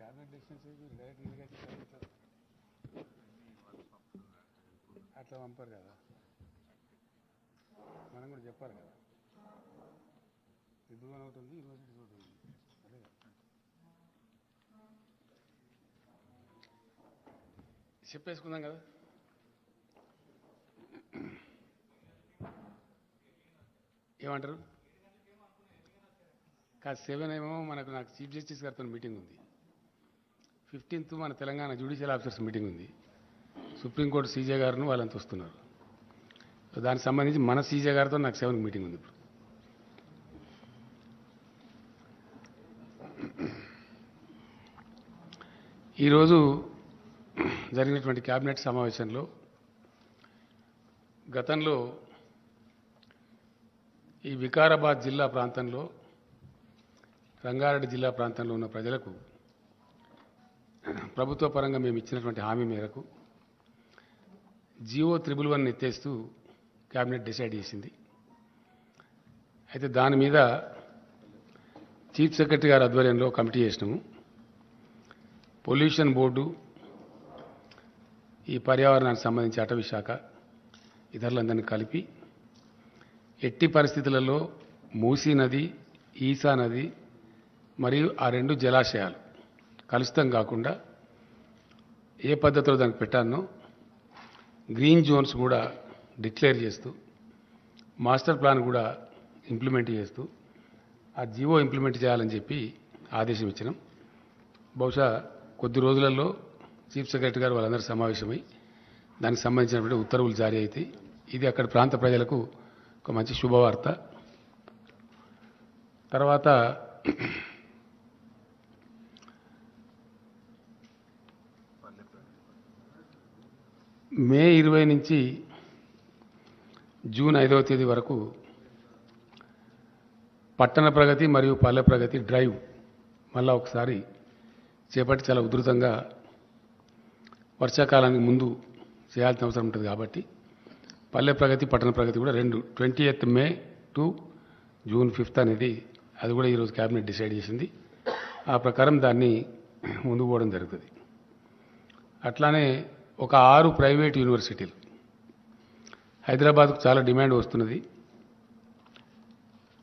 Cabinet decisions direct అట్లా పంపారు కదా, మనం కూడా చెప్పాలి కదా. విద్వాన్ ఒకటి ఉంది, యూనివర్సిటీ ఒకటి ఉంది, అదే కదా చెప్పేసుకుందాం కదా. ఏమంటారు? కాదు 7 ఏమో నాకు చీఫ్ జస్టిస్ గారితో మీటింగ్ ఉంది. 15th మన తెలంగాణ జ్యుడిషియల్ ఆఫీసర్స్ మీటింగ్ ఉంది. సుప్రీంకోర్టు సీజే గారును వాళ్ళంతా వస్తున్నారు. దానికి సంబంధించి మన సీజే గారితో నాకు 7th మీటింగ్ ఉంది. ఇప్పుడు ఈరోజు జరిగినటువంటి క్యాబినెట్ సమావేశంలో గతంలో ఈ వికారాబాద్ జిల్లా ప్రాంతంలో, రంగారెడ్డి జిల్లా ప్రాంతంలో ఉన్న ప్రజలకు ప్రభుత్వ పరంగా మేము ఇచ్చినటువంటి హామీ మేరకు GO 111 ఎత్తేస్తూ క్యాబినెట్ డిసైడ్ చేసింది. అయితే దాని మీద చీఫ్ సెక్రటరీ గారి ఆధ్వర్యంలో కమిటీ చేసినాము. పొల్యూషన్ బోర్డు, ఈ పర్యావరణానికి సంబంధించి అటవీ శాఖ, ఇతరులందరినీ కలిపి ఎట్టి పరిస్థితులలో మూసీ నది, ఈసా నది మరియు ఆ 2 జలాశయాలు కలుషితం కాకుండా ఏ పద్ధతిలో దానికి పెట్టానో గ్రీన్ జోన్స్ కూడా డిక్లేర్ చేస్తూ, మాస్టర్ ప్లాన్ కూడా ఇంప్లిమెంట్ చేస్తూ ఆ జీవో ఇంప్లిమెంట్ చేయాలని చెప్పి ఆదేశం ఇచ్చినాం. బహుశా కొద్ది రోజులలో చీఫ్ సెక్రటరీ గారు వాళ్ళందరూ సమావేశమై దానికి సంబంధించినటువంటి ఉత్తర్వులు జారీ అవుతాయి. ఇది అక్కడ ప్రాంత ప్రజలకు ఒక మంచి శుభవార్త. తర్వాత మే 20 నుంచి జూన్ 5వ తేదీ వరకు పట్టణ ప్రగతి మరియు పల్లె ప్రగతి డ్రైవ్ మళ్ళా ఒకసారి చేపట్టి చాలా ఉధృతంగా వర్షాకాలానికి ముందు చేయాల్సిన అవసరం ఉంటుంది కాబట్టి పల్లె ప్రగతి, పట్టణ ప్రగతి కూడా 20th May to June 5th అనేది అది కూడా ఈరోజు క్యాబినెట్ డిసైడ్ చేసింది. ఆ ప్రకారం దాన్ని ముందుకు పోవడం జరుగుతుంది. అట్లానే ఒక 6 ప్రైవేట్ యూనివర్సిటీలు, హైదరాబాద్కు చాలా డిమాండ్ వస్తున్నది.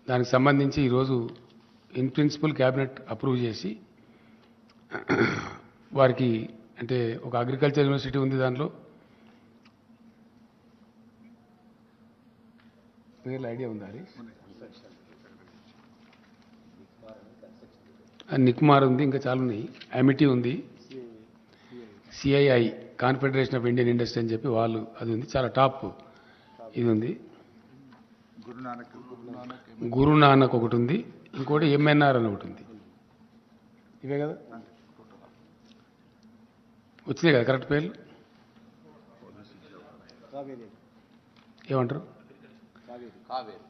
దానికి సంబంధించి ఈరోజు ఇన్ ప్రిన్సిపల్ క్యాబినెట్ అప్రూవ్ చేసి వారికి, అంటే ఒక అగ్రికల్చర్ యూనివర్సిటీ ఉంది, దాంట్లో పేర్లు ఐడియా ఉందా? నిక్మార్ ఉంది, ఇంకా చాలా ఉన్నాయి. అమిటీ ఉంది, CII confederation of Indian industry అని చెప్పి వాళ్ళు, అది ఉంది, చాలా టాప్ ఇది ఉంది. గురునానక్ ఒకటి ఉంది, ఇంకోటి MNR అని ఒకటి ఉంది. ఇవే కదా వచ్చినాయి కదా కరెక్ట్ పేర్లు? ఏమంటారు?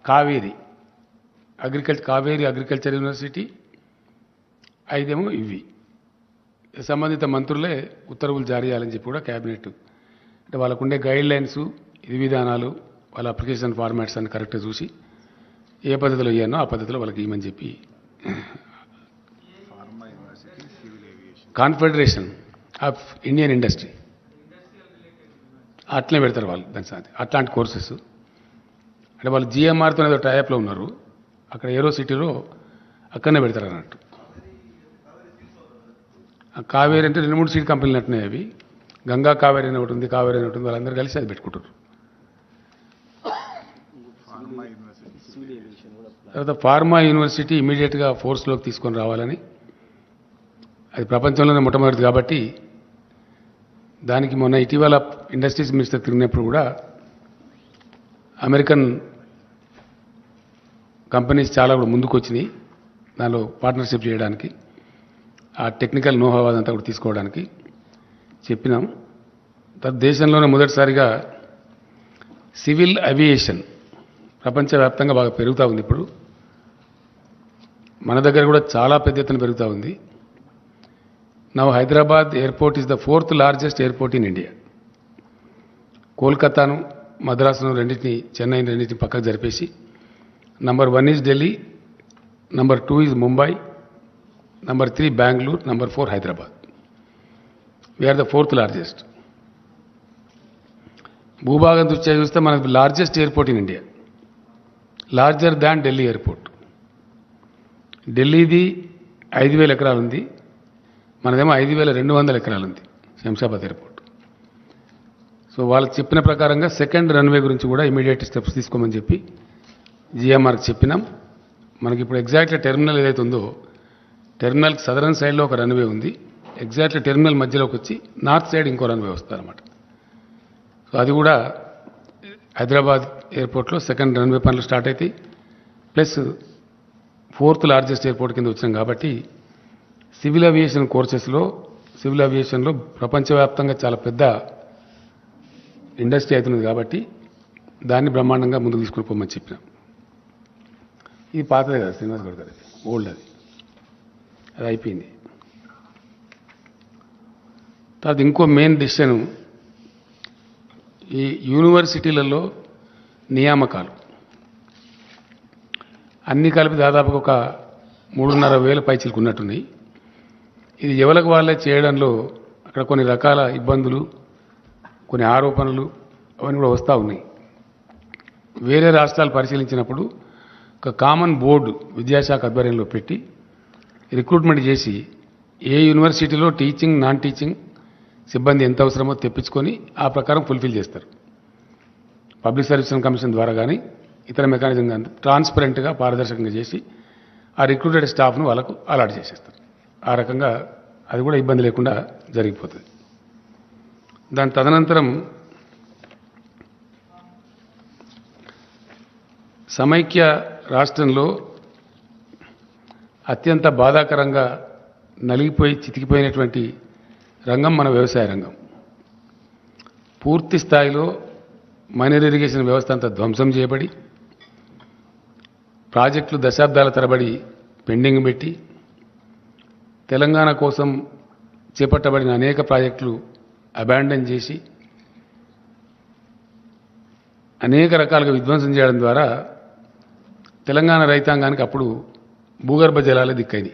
Kaveri agriculture university. 5 ఏమో ఇవి. సంబంధిత మంత్రులే ఉత్తర్వులు జారీ చేయాలని చెప్పి కూడా క్యాబినెట్, అంటే వాళ్ళకుండే గైడ్ లైన్స్, విధి విధానాలు, వాళ్ళ అప్లికేషన్ ఫార్మాట్స్ అని కరెక్ట్గా చూసి ఏ పద్ధతిలో ఇవ్వనో ఆ పద్ధతిలో వాళ్ళకి ఇవ్వమని చెప్పి కాన్ఫెడరేషన్ ఆఫ్ ఇండియన్ ఇండస్ట్రీ అట్లనే పెడతారు వాళ్ళు. దాని సాధి అట్లాంటి కోర్సెస్, అంటే వాళ్ళు GMRతో ఏదో టైప్లో ఉన్నారు, అక్కడ ఏరో సిటీలో అక్కడనే పెడతారు అన్నట్టు. కావేరి అంటే 2-3 సీడ్ కంపెనీలు అంటున్నాయి. అవి గంగా కావేరి అని ఒకటి ఉంది, కావేరి అని ఒకటి ఉంది, వాళ్ళందరూ కలిసి అది పెట్టుకుంటారు. తర్వాత ఫార్మా యూనివర్సిటీ ఇమీడియట్గా ఫోర్స్లోకి తీసుకొని రావాలని, అది ప్రపంచంలోనే మొట్టమొదటిది కాబట్టి దానికి మొన్న ఇటీవల ఇండస్ట్రీస్ మినిస్టర్ తిరిగినప్పుడు కూడా అమెరికన్ కంపెనీస్ చాలా కూడా ముందుకు వచ్చినాయి దానిలో పార్ట్నర్షిప్ చేయడానికి, ఆ టెక్నికల్ నోహా అదంతా కూడా తీసుకోవడానికి చెప్పినాం. దేశంలోనే మొదటిసారిగా సివిల్ అవియేషన్ ప్రపంచవ్యాప్తంగా బాగా పెరుగుతూ ఉంది. ఇప్పుడు మన దగ్గర కూడా చాలా పెద్ద ఎత్తున పెరుగుతూ ఉంది. Now Hyderabad airport is the 4th largest airport in India. కోల్కతాను, మద్రాసును రెండింటిని, చెన్నైని రెండింటిని పక్కకు జరిపేసి number 1 is Delhi, number 2 is Mumbai, number 3 Bangalore, number 4 Hyderabad. We are the fourth largest. భూభాగం దృష్ట్యా చూస్తే మనది largest airport in India, larger than Delhi airport. ఢిల్లీది 5,000 ఎకరాలు ఉంది, మనదేమో 5,200 ఎకరాలు ఉంది శంషాబాద్ ఎయిర్పోర్ట్. సో వాళ్ళు చెప్పిన ప్రకారంగా సెకండ్ రన్వే గురించి కూడా ఇమీడియట్ స్టెప్స్ తీసుకోమని చెప్పి జిఎంఆర్కి చెప్పినాం. మనకి ఇప్పుడు ఎగ్జాక్ట్లీ టెర్మినల్ ఏదైతే ఉందో టెర్మినల్కి సదరన్ సైడ్లో ఒక రన్వే ఉంది, ఎగ్జాక్ట్లీ టెర్మినల్ మధ్యలోకి వచ్చి నార్త్ సైడ్ ఇంకో రన్వే వస్తుందన్నమాట. సో అది కూడా హైదరాబాద్ ఎయిర్పోర్ట్లో సెకండ్ రన్వే పనులు స్టార్ట్ అవుతాయి. ప్లస్ ఫోర్త్ లార్జెస్ట్ ఎయిర్పోర్ట్ కింద వచ్చినాం కాబట్టి సివిల్ ఏవియేషన్ కోర్సెస్లో సివిల్ ఏవియేషన్లో ప్రపంచవ్యాప్తంగా చాలా పెద్ద ఇండస్ట్రీ అవుతున్నది కాబట్టి దాన్ని బ్రహ్మాండంగా ముందుకు తీసుకుని పోమని చెప్పినాం. ఇది పాతదే కదా శ్రీనివాస్ గౌడ్ గారు, ఓల్డ్ అది అయిపోయింది. తర్వాత ఇంకో మెయిన్ డిసిషన్ ఈ యూనివర్సిటీలలో నియామకాలు అన్నీ కలిపి దాదాపుగా ఒక 3,500 పైచీలకు ఉన్నట్టున్నాయి. ఇది ఎవరికి వాళ్ళే చేయడంలో అక్కడ కొన్ని రకాల ఇబ్బందులు, కొన్ని ఆరోపణలు అవన్నీ కూడా వస్తూ ఉన్నాయి. వేరే రాష్ట్రాలు పరిశీలించినప్పుడు ఒక కామన్ బోర్డు విద్యాశాఖ ఆధ్వర్యంలో పెట్టి రిక్రూట్మెంట్ చేసి ఏ యూనివర్సిటీలో టీచింగ్ నాన్ టీచింగ్ సిబ్బంది ఎంత అవసరమో తెప్పించుకొని ఆ ప్రకారం ఫుల్ఫిల్ చేస్తారు. పబ్లిక్ సర్వీస్ కమిషన్ ద్వారా కానీ ఇతర మెకానిజం కానీ ట్రాన్స్పరెంట్గా పారదర్శకంగా చేసి ఆ రిక్రూటెడ్ స్టాఫ్ను వాళ్ళకు అలాట్ చేసేస్తారు. ఆ రకంగా అది కూడా ఇబ్బంది లేకుండా జరిగిపోతుంది. దాని తదనంతరం సమైక్య రాష్ట్రంలో అత్యంత బాధాకరంగా నలిగిపోయి చితికిపోయినటువంటి రంగం మన వ్యవసాయ రంగం. పూర్తి స్థాయిలో మైనర్ ఇరిగేషన్ వ్యవస్థ అంతా ధ్వంసం చేయబడి ప్రాజెక్టులు దశాబ్దాల తరబడి పెండింగ్ పెట్టి తెలంగాణ కోసం చేపట్టబడిన అనేక ప్రాజెక్టులు అబాండన్ చేసి అనేక రకాలుగా విధ్వంసం చేయడం ద్వారా తెలంగాణ రైతాంగానికి అప్పుడు భూగర్భ జలాలే దిక్కైంది.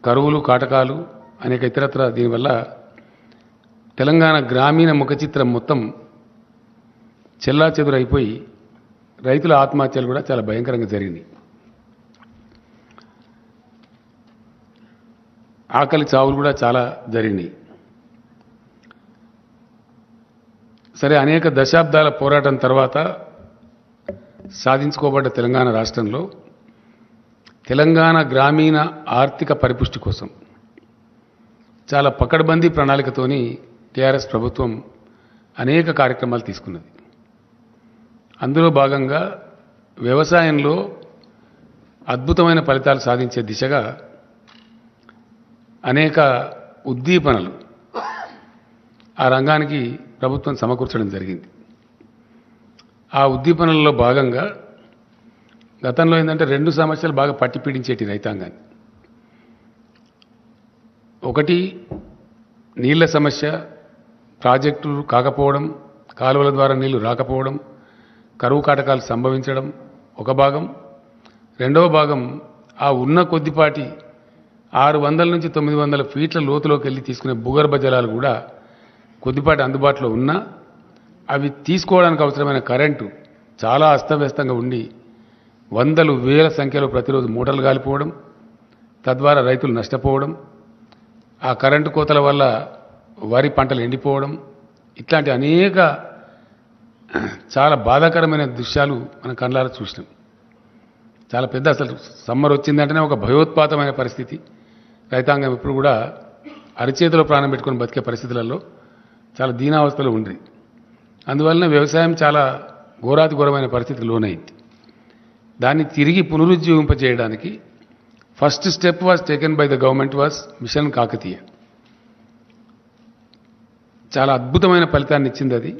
కరువులు, కాటకాలు, అనేక ఇతరత్ర దీనివల్ల తెలంగాణ గ్రామీణ ముఖ చిత్రం మొత్తం చెల్లాచెదురైపోయి రైతుల ఆత్మహత్యలు కూడా చాలా భయంకరంగా జరిగింది. ఆకలి చావులు కూడా చాలా జరిగినాయి. సరే, అనేక దశాబ్దాల పోరాటం తర్వాత సాధించుకోబడ్డ తెలంగాణ రాష్ట్రంలో తెలంగాణ గ్రామీణ ఆర్థిక పరిపుష్టి కోసం చాలా పకడ్బందీ ప్రణాళికతోని టీఆర్ఎస్ ప్రభుత్వం అనేక కార్యక్రమాలు తీసుకున్నది. అందులో భాగంగా వ్యవసాయంలో అద్భుతమైన ఫలితాలు సాధించే దిశగా అనేక ఉద్దీపనలు ఆ రంగానికి ప్రభుత్వం సమకూర్చడం జరిగింది. ఆ ఉద్దీపనలలో భాగంగా గతంలో ఏంటంటే 2 సమస్యలు బాగా పట్టిపీడించేటి రైతాంగాన్ని. ఒకటి నీళ్ల సమస్య, ప్రాజెక్టులు కాకపోవడం, కాలువల ద్వారా నీళ్లు రాకపోవడం, కరువు కాటకాలు సంభవించడం ఒక భాగం. రెండవ భాగం ఆ ఉన్న కొద్దిపాటి 600 నుంచి 900 ఫీట్ల లోతులోకి వెళ్ళి తీసుకునే భూగర్భ జలాలు కూడా కొద్దిపాటి అందుబాటులో ఉన్నా అవి తీసుకోవడానికి అవసరమైన కరెంటు చాలా అస్తవ్యస్తంగా ఉండి వందలు వేల సంఖ్యలో ప్రతిరోజు మూటలు గాలిపోవడం, తద్వారా రైతులు నష్టపోవడం, ఆ కరెంటు కోతల వల్ల వరి పంటలు ఎండిపోవడం, ఇట్లాంటి అనేక చాలా బాధాకరమైన దృశ్యాలు మన కళ్ళారా చూసినాం. చాలా పెద్ద, అసలు సమ్మర్ వచ్చిందంటేనే ఒక భయోత్పాతమైన పరిస్థితి. రైతాంగం ఇప్పుడు కూడా అరిచేతిలో ప్రాణం పెట్టుకొని బతికే పరిస్థితులలో చాలా దీనావస్థలో ఉంది. అందువలన వ్యవసాయం చాలా ఘోరాతి ఘోరమైన పరిస్థితికి లోనైంది. దాన్ని తిరిగి పునరుజ్జీవింపజేయడానికి first step was taken by the government was mission Kakatiya. చాలా అద్భుతమైన ఫలితాన్ని ఇచ్చింది అది,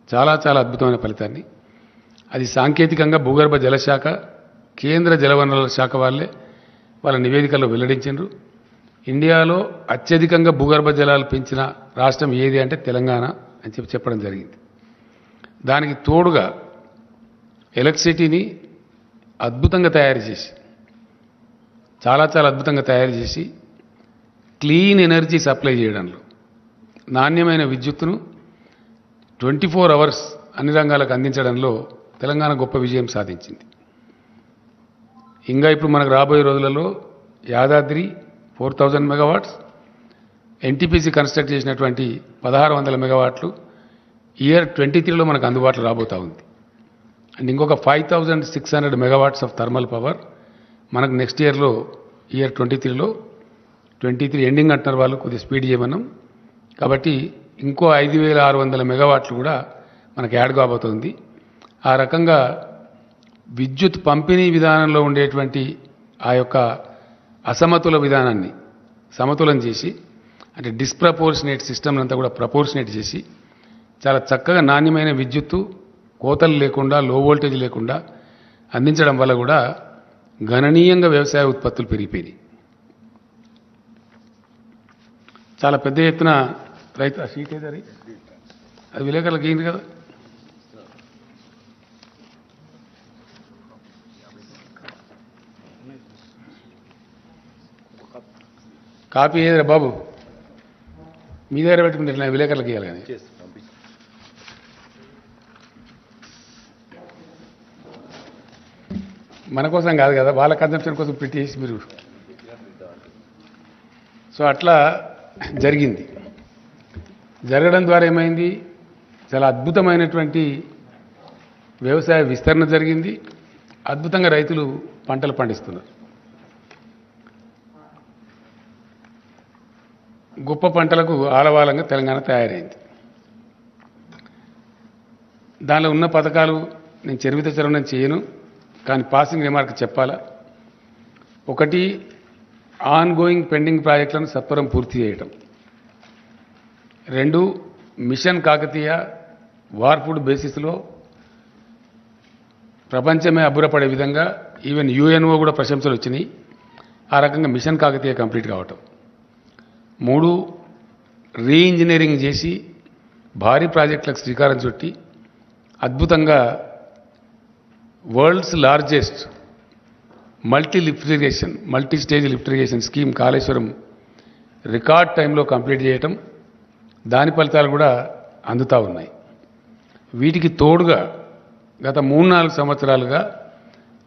చాలా చాలా అద్భుతమైన ఫలితాన్ని. అది సాంకేతికంగా భూగర్భ జలశాఖ, కేంద్ర జలవనరుల శాఖ వాళ్ళ నివేదికల్లో వెల్లడించారు. ఇండియాలో అత్యధికంగా భూగర్భ జలాలు పెంచిన రాష్ట్రం ఏది అంటే తెలంగాణ అని చెప్పడం జరిగింది. దానికి తోడుగా ఎలక్ట్రిసిటీని అద్భుతంగా తయారు చేసి చాలా చాలా అద్భుతంగా తయారు చేసి క్లీన్ ఎనర్జీ సప్లై చేయడంలో, నాణ్యమైన విద్యుత్తును 24 అవర్స్ అన్ని రంగాలకు అందించడంలో తెలంగాణ గొప్ప విజయం సాధించింది. ఇంకా ఇప్పుడు మనకు రాబోయే రోజులలో యాదాద్రి 4000 మెగావాట్స్, ఎన్టీపీసీ కన్స్ట్రక్ట్ చేసినటువంటి 1600 మెగావాట్లు ఇయర్ 23లో మనకు అందుబాటులో రాబోతూ ఉంది. అండ్ ఇంకొక 5600 మెగావాట్స్ ఆఫ్ థర్మల్ పవర్ మనకు నెక్స్ట్ ఇయర్లో ఇయర్ 23లో 23 ఎండింగ్ అంటున్నారు వాళ్ళు, కొద్దిగా స్పీడ్ చేయమన్నాం కాబట్టి ఇంకో 5600 మెగావాట్లు కూడా మనకు యాడ్ కాబోతుంది. ఆ రకంగా విద్యుత్ పంపిణీ విధానంలో ఉండేటువంటి ఆ యొక్క అసమతుల విధానాన్ని సమతులం చేసి, అంటే డిస్ప్రపోర్షనేట్ సిస్టమ్ అంతా కూడా ప్రపోర్షనేట్ చేసి చాలా చక్కగా నాణ్యమైన విద్యుత్తు కోతలు లేకుండా, లో వోల్టేజ్ లేకుండా అందించడం వల్ల కూడా గణనీయంగా వ్యవసాయ ఉత్పత్తులు పెరిగిపోయినాయి. చాలా పెద్ద ఎత్తున రైతు ఆ షీట్ ఏదది అది విలేకరులకు అయింది కదా. కాపీ ఏదరా బాబు, మీ దగ్గర పెట్టుకుంటే నా విలేకరులకు ఇవ్వాలి కానీ. మన కోసం కాదు కదా, వాళ్ళ కన్సంప్షన్ కోసం పెట్టేసి మీరు. సో అట్లా జరిగింది. జరగడం ద్వారా ఏమైంది, చాలా అద్భుతమైనటువంటి వ్యవసాయ విస్తరణ జరిగింది. అద్భుతంగా రైతులు పంటలు పండిస్తున్నారు. గొప్ప పంటలకు ఆలవాలంగా తెలంగాణ తయారైంది. దానిలో ఉన్న పథకాలు నేను చరిత్ర చేయను, కానీ పాసింగ్ రిమార్క్ చెప్పాలా. ఒకటి, ఆన్ గోయింగ్ పెండింగ్ ప్రాజెక్టులను సత్వరం పూర్తి చేయటం. 2, మిషన్ కాకతీయ వార్పుడ్ బేసిస్లో ప్రపంచమే అబ్బురపడే విధంగా ఈవెన్ యుఎన్ఓ కూడా ప్రశంసలు వచ్చినాయి. ఆ రకంగా మిషన్ కాకతీయ కంప్లీట్ కావటం. 3, రీఇంజనీరింగ్ చేసి భారీ ప్రాజెక్టులకు శ్రీకారం చుట్టి అద్భుతంగా world's largest multi stage lift irrigation scheme Kaleshwaram record టైంలో కంప్లీట్ చేయటం, దాని ఫలితాలు కూడా అందుతూ ఉన్నాయి. వీటికి తోడుగా గత 3-4 సంవత్సరాలుగా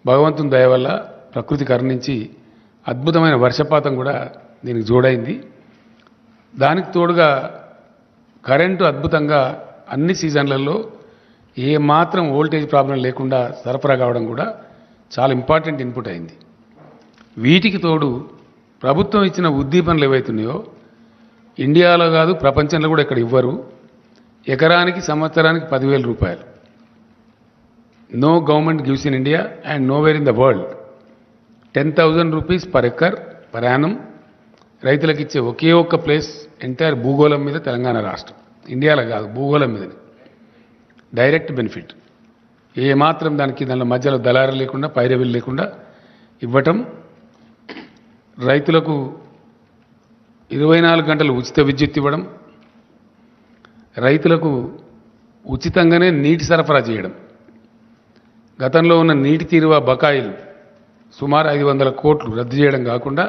భగవంతుని దయ వల్ల ప్రకృతి కరుణించి అద్భుతమైన వర్షపాతం కూడా దీనికి జోడైంది. దానికి తోడుగా కరెంటు అద్భుతంగా అన్ని సీజన్లలో ఏ మాత్రం వోల్టేజ్ ప్రాబ్లం లేకుండా సరఫరా కావడం కూడా చాలా ఇంపార్టెంట్ ఇన్పుట్ అయింది. వీటికి తోడు ప్రభుత్వం ఇచ్చిన ఉద్దీపనలు ఏవైతున్నాయో ఇండియాలో కాదు ప్రపంచంలో కూడా ఇక్కడ ఇవ్వరు. ఎకరానికి సంవత్సరానికి 10,000 రూపాయలు. No government gives in India and nowhere in the world 10,000 rupees per acre per annum రైతులకు ఇచ్చే ఒకే ఒక్క ప్లేస్ ఎంటైర్ భూగోళం మీద తెలంగాణ రాష్ట్రం. ఇండియాలో కాదు, భూగోళం మీద డైరెక్ట్ బెనిఫిట్. ఏ మాత్రం దానిలో మధ్యలో దళారు లేకుండా, పైరవీలు లేకుండా ఇవ్వటం. రైతులకు 24 గంటలు ఉచిత విద్యుత్ ఇవ్వడం. రైతులకు ఉచితంగానే నీటి సరఫరా చేయడం. గతంలో ఉన్న నీటి తీరువ బకాయిలు సుమారు 500 కోట్లు రద్దు చేయడం కాకుండా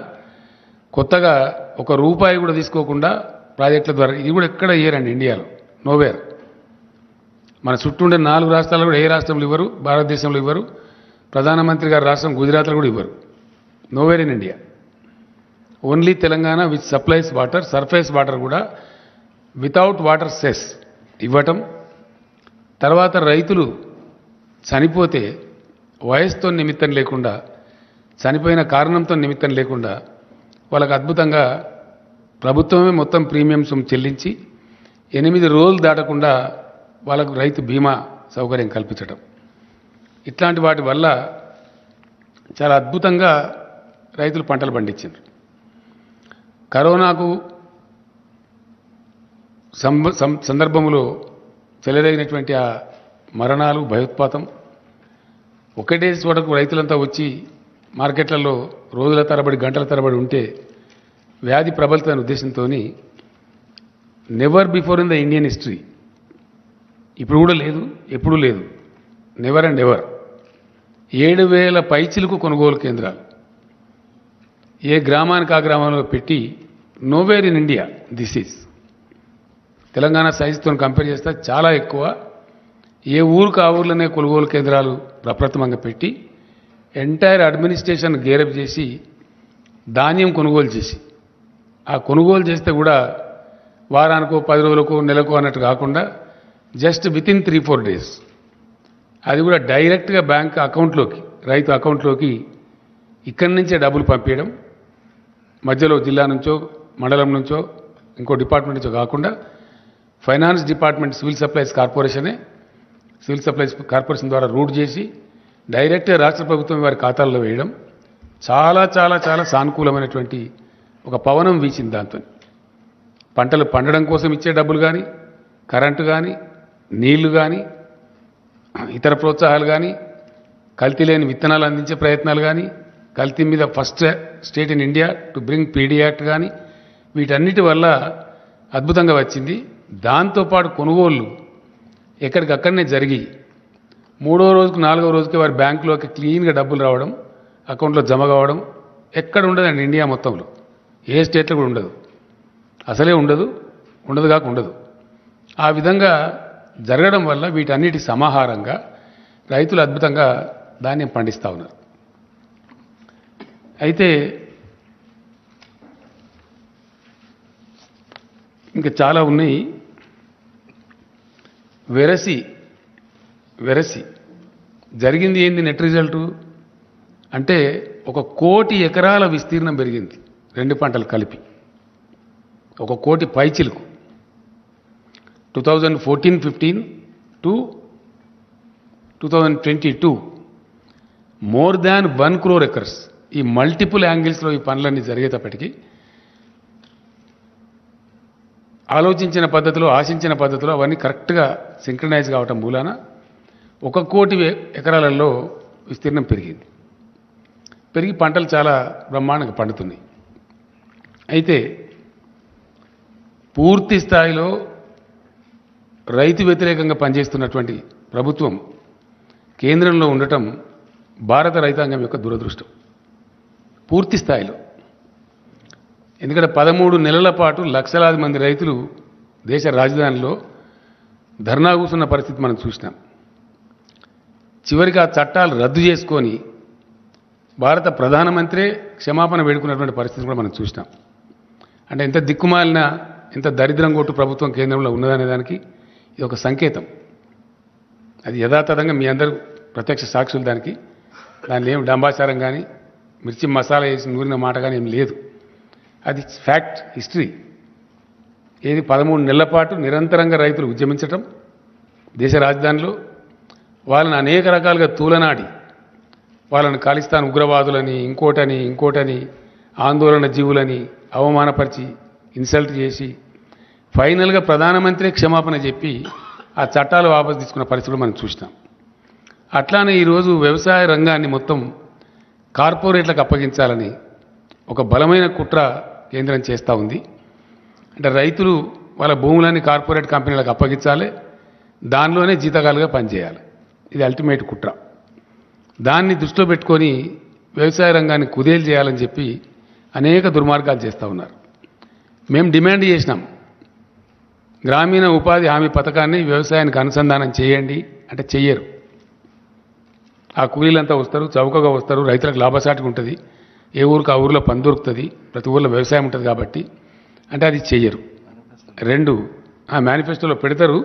కొత్తగా ₹1 కూడా తీసుకోకుండా ప్రాజెక్టుల ద్వారా, ఇది కూడా ఎక్కడ ఇయ్యరండి ఇండియాలో, నోవేర్. మన చుట్టూ ఉండే 4 రాష్ట్రాలు కూడా ఏ రాష్ట్రంలో ఇవ్వరు, భారతదేశంలో ఇవ్వరు. ప్రధానమంత్రి గారి రాష్ట్రం గుజరాత్లో కూడా ఇవ్వరు. Nowhere in India. Only Telangana which supplies water, surface water కూడా వితౌట్ వాటర్ సెస్ ఇవ్వటం. తర్వాత రైతులు చనిపోతే వయసుతో నిమిత్తం లేకుండా, చనిపోయిన కారణంతో నిమిత్తం లేకుండా వాళ్ళకు అద్భుతంగా ప్రభుత్వమే మొత్తం ప్రీమియంస్ చెల్లించి 8 రోజులు దాటకుండా వాళ్ళకు రైతు బీమా సౌకర్యం కల్పించడం. ఇట్లాంటి వాటి వల్ల చాలా అద్భుతంగా రైతులు పంటలు పండించారు. కరోనాకు సందర్భంలో చెలరేగినటువంటి ఆ మరణాలు, భయోత్పాతం, ఒకటే చోటకు రైతులంతా వచ్చి మార్కెట్లలో రోజుల తరబడి, గంటల తరబడి ఉంటే వ్యాధి ప్రబలుతున్న ఉద్దేశంతో never before in the Indian history, ఇప్పుడు కూడా లేదు, ఎప్పుడూ లేదు, నెవర్ అండ్ ఎవర్ 7,000 పైచిలకు కొనుగోలు కేంద్రాలు. ఏ గ్రామానికి ఆ గ్రామంలో పెట్టి nowhere in India this is Telangana సైజుతో కంపేర్ చేస్తే చాలా ఎక్కువ. ఏ ఊరికి ఆ ఊర్లోనే కొనుగోలు కేంద్రాలు ప్రప్రథమంగా పెట్టి ఎంటైర్ అడ్మినిస్ట్రేషన్ గేరప్ చేసి ధాన్యం కొనుగోలు చేసి ఆ కొనుగోలు చేస్తే కూడా వారానికో 10 రోజులకో నెలకో అన్నట్టు కాకుండా జస్ట్ విత్ ఇన్ 3-4 డేస్ అది కూడా డైరెక్ట్గా బ్యాంక్ అకౌంట్లోకి రైతు అకౌంట్లోకి ఇక్కడి నుంచే డబ్బులు పంపించడం, మధ్యలో జిల్లా నుంచో మండలం నుంచో ఇంకో డిపార్ట్మెంట్ నుంచో కాకుండా finance department civil supplies corporation ద్వారా రూట్ చేసి డైరెక్ట్గా రాష్ట్ర ప్రభుత్వం వారి ఖాతాల్లో వేయడం చాలా చాలా చాలా సానుకూలమైనటువంటి ఒక పవనం వీచింది. దాంతో పంటలు పండడం కోసం ఇచ్చే డబ్బులు కానీ, కరెంటు కానీ, నీళ్లు కానీ, ఇతర ప్రోత్సాహాలు కానీ, కల్తీ లేని విత్తనాలు అందించే ప్రయత్నాలు కానీ, కల్తీ మీద first state in India to bring PD act కానీ, వీటన్నిటి వల్ల అద్భుతంగా వచ్చింది. దాంతోపాటు కొనుగోళ్ళు ఎక్కడికక్కడనే జరిగి 3వ రోజుకు 4వ రోజుకి వారి బ్యాంకులోకి క్లీన్గా డబ్బులు రావడం, అకౌంట్లో జమ కావడం ఎక్కడ ఉండదండి. ఇండియా మొత్తంలో ఏ స్టేట్లో కూడా ఉండదు, అసలే ఉండదు, కాక ఉండదు. ఆ విధంగా జరగడం వల్ల వీటన్నిటి సమాహారంగా రైతులు అద్భుతంగా ధాన్యం పండిస్తూ ఉన్నారు. అయితే ఇంకా చాలా ఉన్నాయి. వెరసి జరిగింది ఏంది? నెట్ రిజల్టు అంటే 1 కోటి ఎకరాల విస్తీర్ణం పెరిగింది, 2 పంటలు కలిపి 1 కోటి పైచిలుకు. 2014-15 to 2022 more than 1 crore acres. ఈ మల్టిపుల్ యాంగిల్స్లో ఈ పనులన్నీ జరిగేటప్పటికీ ఆలోచించిన పద్ధతిలో, ఆశించిన పద్ధతిలో అవన్నీ కరెక్ట్గా సింక్రనైజ్ కావటం మూలాన 1 కోటి ఎకరాలలో విస్తీర్ణం పెరిగి పంటలు చాలా బ్రహ్మాండంగా పండుతున్నాయి. అయితే పూర్తి స్థాయిలో రైతు వ్యతిరేకంగా పనిచేస్తున్నటువంటి ప్రభుత్వం కేంద్రంలో ఉండటం భారత రైతాంగం యొక్క దురదృష్టం పూర్తి స్థాయిలో. ఎందుకంటే 13 నెలల పాటు లక్షలాది మంది రైతులు దేశ రాజధానిలో ధర్నా కూర్చున్న పరిస్థితి మనం చూసినాం. చివరికి ఆ చట్టాలు రద్దు చేసుకొని భారత ప్రధానమంత్రే క్షమాపణ వేడుకున్నటువంటి పరిస్థితి కూడా మనం చూసినాం. అంటే ఎంత దిక్కుమాలిన, ఎంత దరిద్రం కొట్టు ప్రభుత్వం కేంద్రంలో ఉన్నదనే దానికి ఇది ఒక సంకేతం. అది యథాతథంగా మీ అందరూ ప్రత్యక్ష సాక్షులు. దానిలో ఏం డంబాచారం కానీ, మిర్చి మసాలా వేసి నూరిన మాట కానీ ఏం లేదు. అది ఫ్యాక్ట్, హిస్టరీ. ఏది 13 నెలల పాటు నిరంతరంగా రైతులు ఉద్యమించటం దేశ రాజధానిలో, వాళ్ళని అనేక రకాలుగా తూలనాడి వాళ్ళని ఖాళిస్తాన్ ఉగ్రవాదులని, ఇంకోటని ఆందోళన జీవులని అవమానపరిచి ఇన్సల్ట్ చేసి ఫైనల్గా ప్రధానమంత్రి క్షమాపణ చెప్పి ఆ చట్టాలు వాపసు తీసుకున్న పరిస్థితులు మనం చూసినాం. అట్లానే ఈరోజు వ్యవసాయ రంగాన్ని మొత్తం కార్పొరేట్లకు అప్పగించాలని ఒక బలమైన కుట్ర కేంద్రం చేస్తూ ఉంది. అంటే రైతులు వాళ్ళ భూములన్నీ కార్పొరేట్ కంపెనీలకు అప్పగించాలి, దానిలోనే జీతగాలుగా పనిచేయాలి. ఇది అల్టిమేట్ కుట్ర. దాన్ని దృష్టిలో పెట్టుకొని వ్యవసాయ రంగాన్ని కుదేలు చేయాలని చెప్పి అనేక దుర్మార్గాలు చేస్తూ ఉన్నారు. మేము డిమాండ్ చేసినాం, గ్రామీణ ఉపాధి హామీ పథకాన్ని వ్యవసాయానికి అనుసంధానం చేయండి అంటే చెయ్యరు. ఆ కూలీలంతా వస్తారు, చౌకగా వస్తారు, రైతులకు లాభసాటిగా ఉంటుంది, ఏ ఊరికి ఆ ఊరిలో పని దొరుకుతుంది, ప్రతి ఊరిలో వ్యవసాయం ఉంటుంది కాబట్టి అంటే అది చెయ్యరు. 2 ఆ మేనిఫెస్టోలో పెడతారు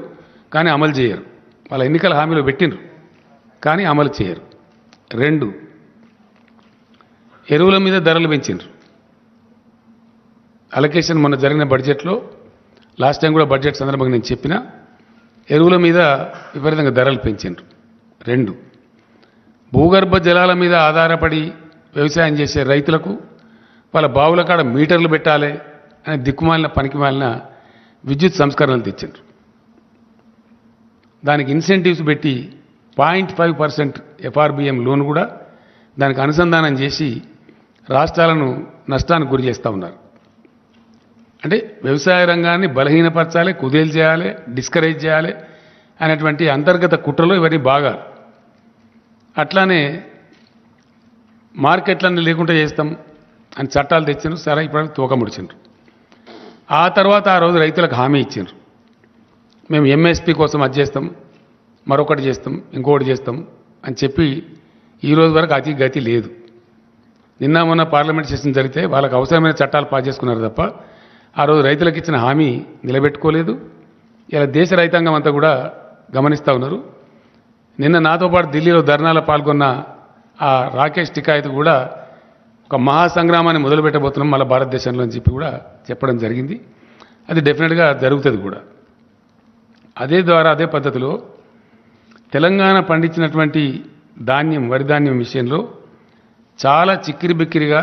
కానీ అమలు చేయరు. వాళ్ళ ఎన్నికల హామీలో పెట్టినరు కానీ అమలు చేయరు. 2 ఎరువుల మీద ధరలు పెంచినారు. అలొకేషన్ మొన్న జరిగిన బడ్జెట్లో, లాస్ట్ టైం కూడా బడ్జెట్ సందర్భంగా నేను చెప్పిన, ఎరువుల మీద విపరీతంగా ధరలు పెంచినారు. 2 భూగర్భ జలాల మీద ఆధారపడి వ్యవసాయం చేసే రైతులకు వాళ్ళ బావుల కాడ మీటర్లు పెట్టాలి అని దిక్కుమాలిన పనికిమాలిన విద్యుత్ సంస్కరణలు తెచ్చారు. దానికి ఇన్సెంటివ్స్ పెట్టి 0.5% FRBM లోన్ కూడా దానికి అనుసంధానం చేసి రాష్ట్రాలను నష్టానికి గురి చేస్తూ ఉన్నారు. అంటే వ్యవసాయ రంగాన్ని బలహీనపరచాలి, కుదేలు చేయాలి, డిస్కరేజ్ చేయాలి అనేటువంటి అంతర్గత కుట్రలో ఇవన్నీ బాగా. అట్లానే మార్కెట్లన్నీ లేకుండా చేస్తాం, అని చట్టాలు తెచ్చిండ్రు. సరే ఇప్పుడు తూకం ముడిచిండ్రు. ఆ తర్వాత ఆ రోజు రైతులకు హామీ ఇచ్చిండ్రు, మేము ఎంఎస్పీ కోసం అది చేస్తాం, మరొకటి చేస్తాం, ఇంకొకటి చేస్తాం అని చెప్పి ఈ రోజు వరకు అతి గతి లేదు. నిన్న మొన్న పార్లమెంట్ సెషన్ జరిగితే వాళ్ళకి అవసరమైన చట్టాలు పాస్ చేసుకున్నారు తప్ప ఆ రోజు రైతులకు ఇచ్చిన హామీ నిలబెట్టుకోలేదు. ఇలా దేశ రైతాంగం అంతా కూడా గమనిస్తూ ఉన్నారు. నిన్న నాతో పాటు ఢిల్లీలో ధర్నాలో పాల్గొన్న ఆ రాకేష్ టికాయత్ కూడా ఒక మహాసంగ్రామాన్ని మొదలుపెట్టబోతున్నాం మళ్ళీ భారతదేశంలో అని చెప్పి కూడా చెప్పడం జరిగింది. అది డెఫినెట్గా జరుగుతుంది కూడా. అదే ద్వారా అదే పద్ధతిలో తెలంగాణ పండించినటువంటి ధాన్యం, వరి ధాన్యం విషయంలో చాలా చిక్కిరి బిక్కిరిగా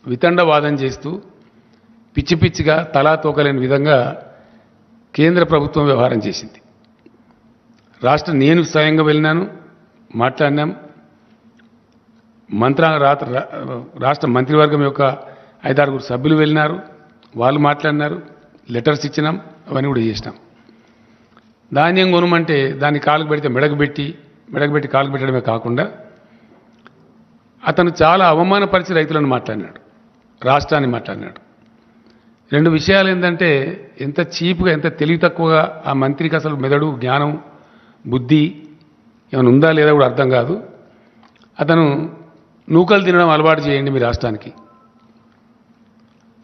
వితండవాదం చేస్తూ పిచ్చి పిచ్చిగా తలా తోకలేని విధంగా కేంద్ర ప్రభుత్వం వ్యవహారం చేసింది. నేను స్వయంగా వెళ్ళినాను, మాట్లాడినాం. రాష్ట్ర మంత్రివర్గం యొక్క 5-6 సభ్యులు వెళ్ళినారు, వాళ్ళు మాట్లాడినారు, లెటర్స్ ఇచ్చినాం, అవన్నీ కూడా చేసినాం. ధాన్యం కొనమంటే దాన్ని కాలుకు పెడితే మెడకు పెట్టి కాలుకు పెట్టడమే కాకుండా అతను చాలా అవమానపరిచి రైతులను మాట్లాడినాడు, రాష్ట్రాన్ని మాట్లాడినాడు. 2 విషయాలు ఏంటంటే ఎంత చీప్గా, ఎంత తెలివి తక్కువగా ఆ మంత్రికి అసలు మెదడు, జ్ఞానం, బుద్ధి ఏమైనా ఉందా లేదా కూడా అర్థం కాదు. అతను నూకలు తినడం అలవాటు చేయండి మీ రాష్ట్రానికి.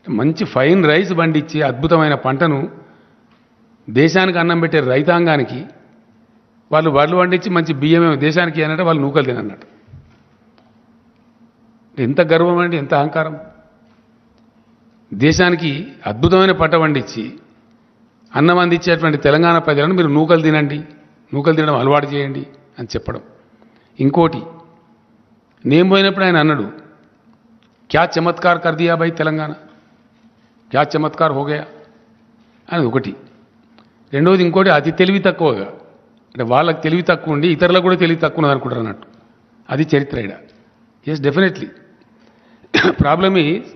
మంచి ఫైన్ రైస్ పండించి అద్భుతమైన పంటను దేశానికి అన్నం పెట్టే రైతాంగానికి వాళ్ళు వడ్లు పండించి మంచి బియ్యమే దేశానికి అన్నట్టు వాళ్ళు నూకలు తినన్నట్టు. ఎంత గర్వం అండి, ఎంత అహంకారం. దేశానికి అద్భుతమైన పంట పండించి అన్నం అందించేటువంటి తెలంగాణ ప్రజలను మీరు నూకలు తినడం అలవాటు చేయండి అని చెప్పడం. ఇంకోటి, నేను పోయినప్పుడు ఆయన అన్నాడు, క్యా చమత్కార్ కర్ దియా భాయ్ తెలంగాణ, క్యా చమత్కార్ హోగయా అనేది ఒకటి. రెండవది ఇంకోటి, అతి తెలివి తక్కువగా, అంటే వాళ్ళకి తెలివి తక్కువ ఉండి ఇతరులకు కూడా తెలివి తక్కువ ఉన్నది అనుకుంటారు అన్నట్టు. అది చరిత్ర ఇడ. ఎస్, డెఫినెట్లీ ప్రాబ్లమ్ ఈజ్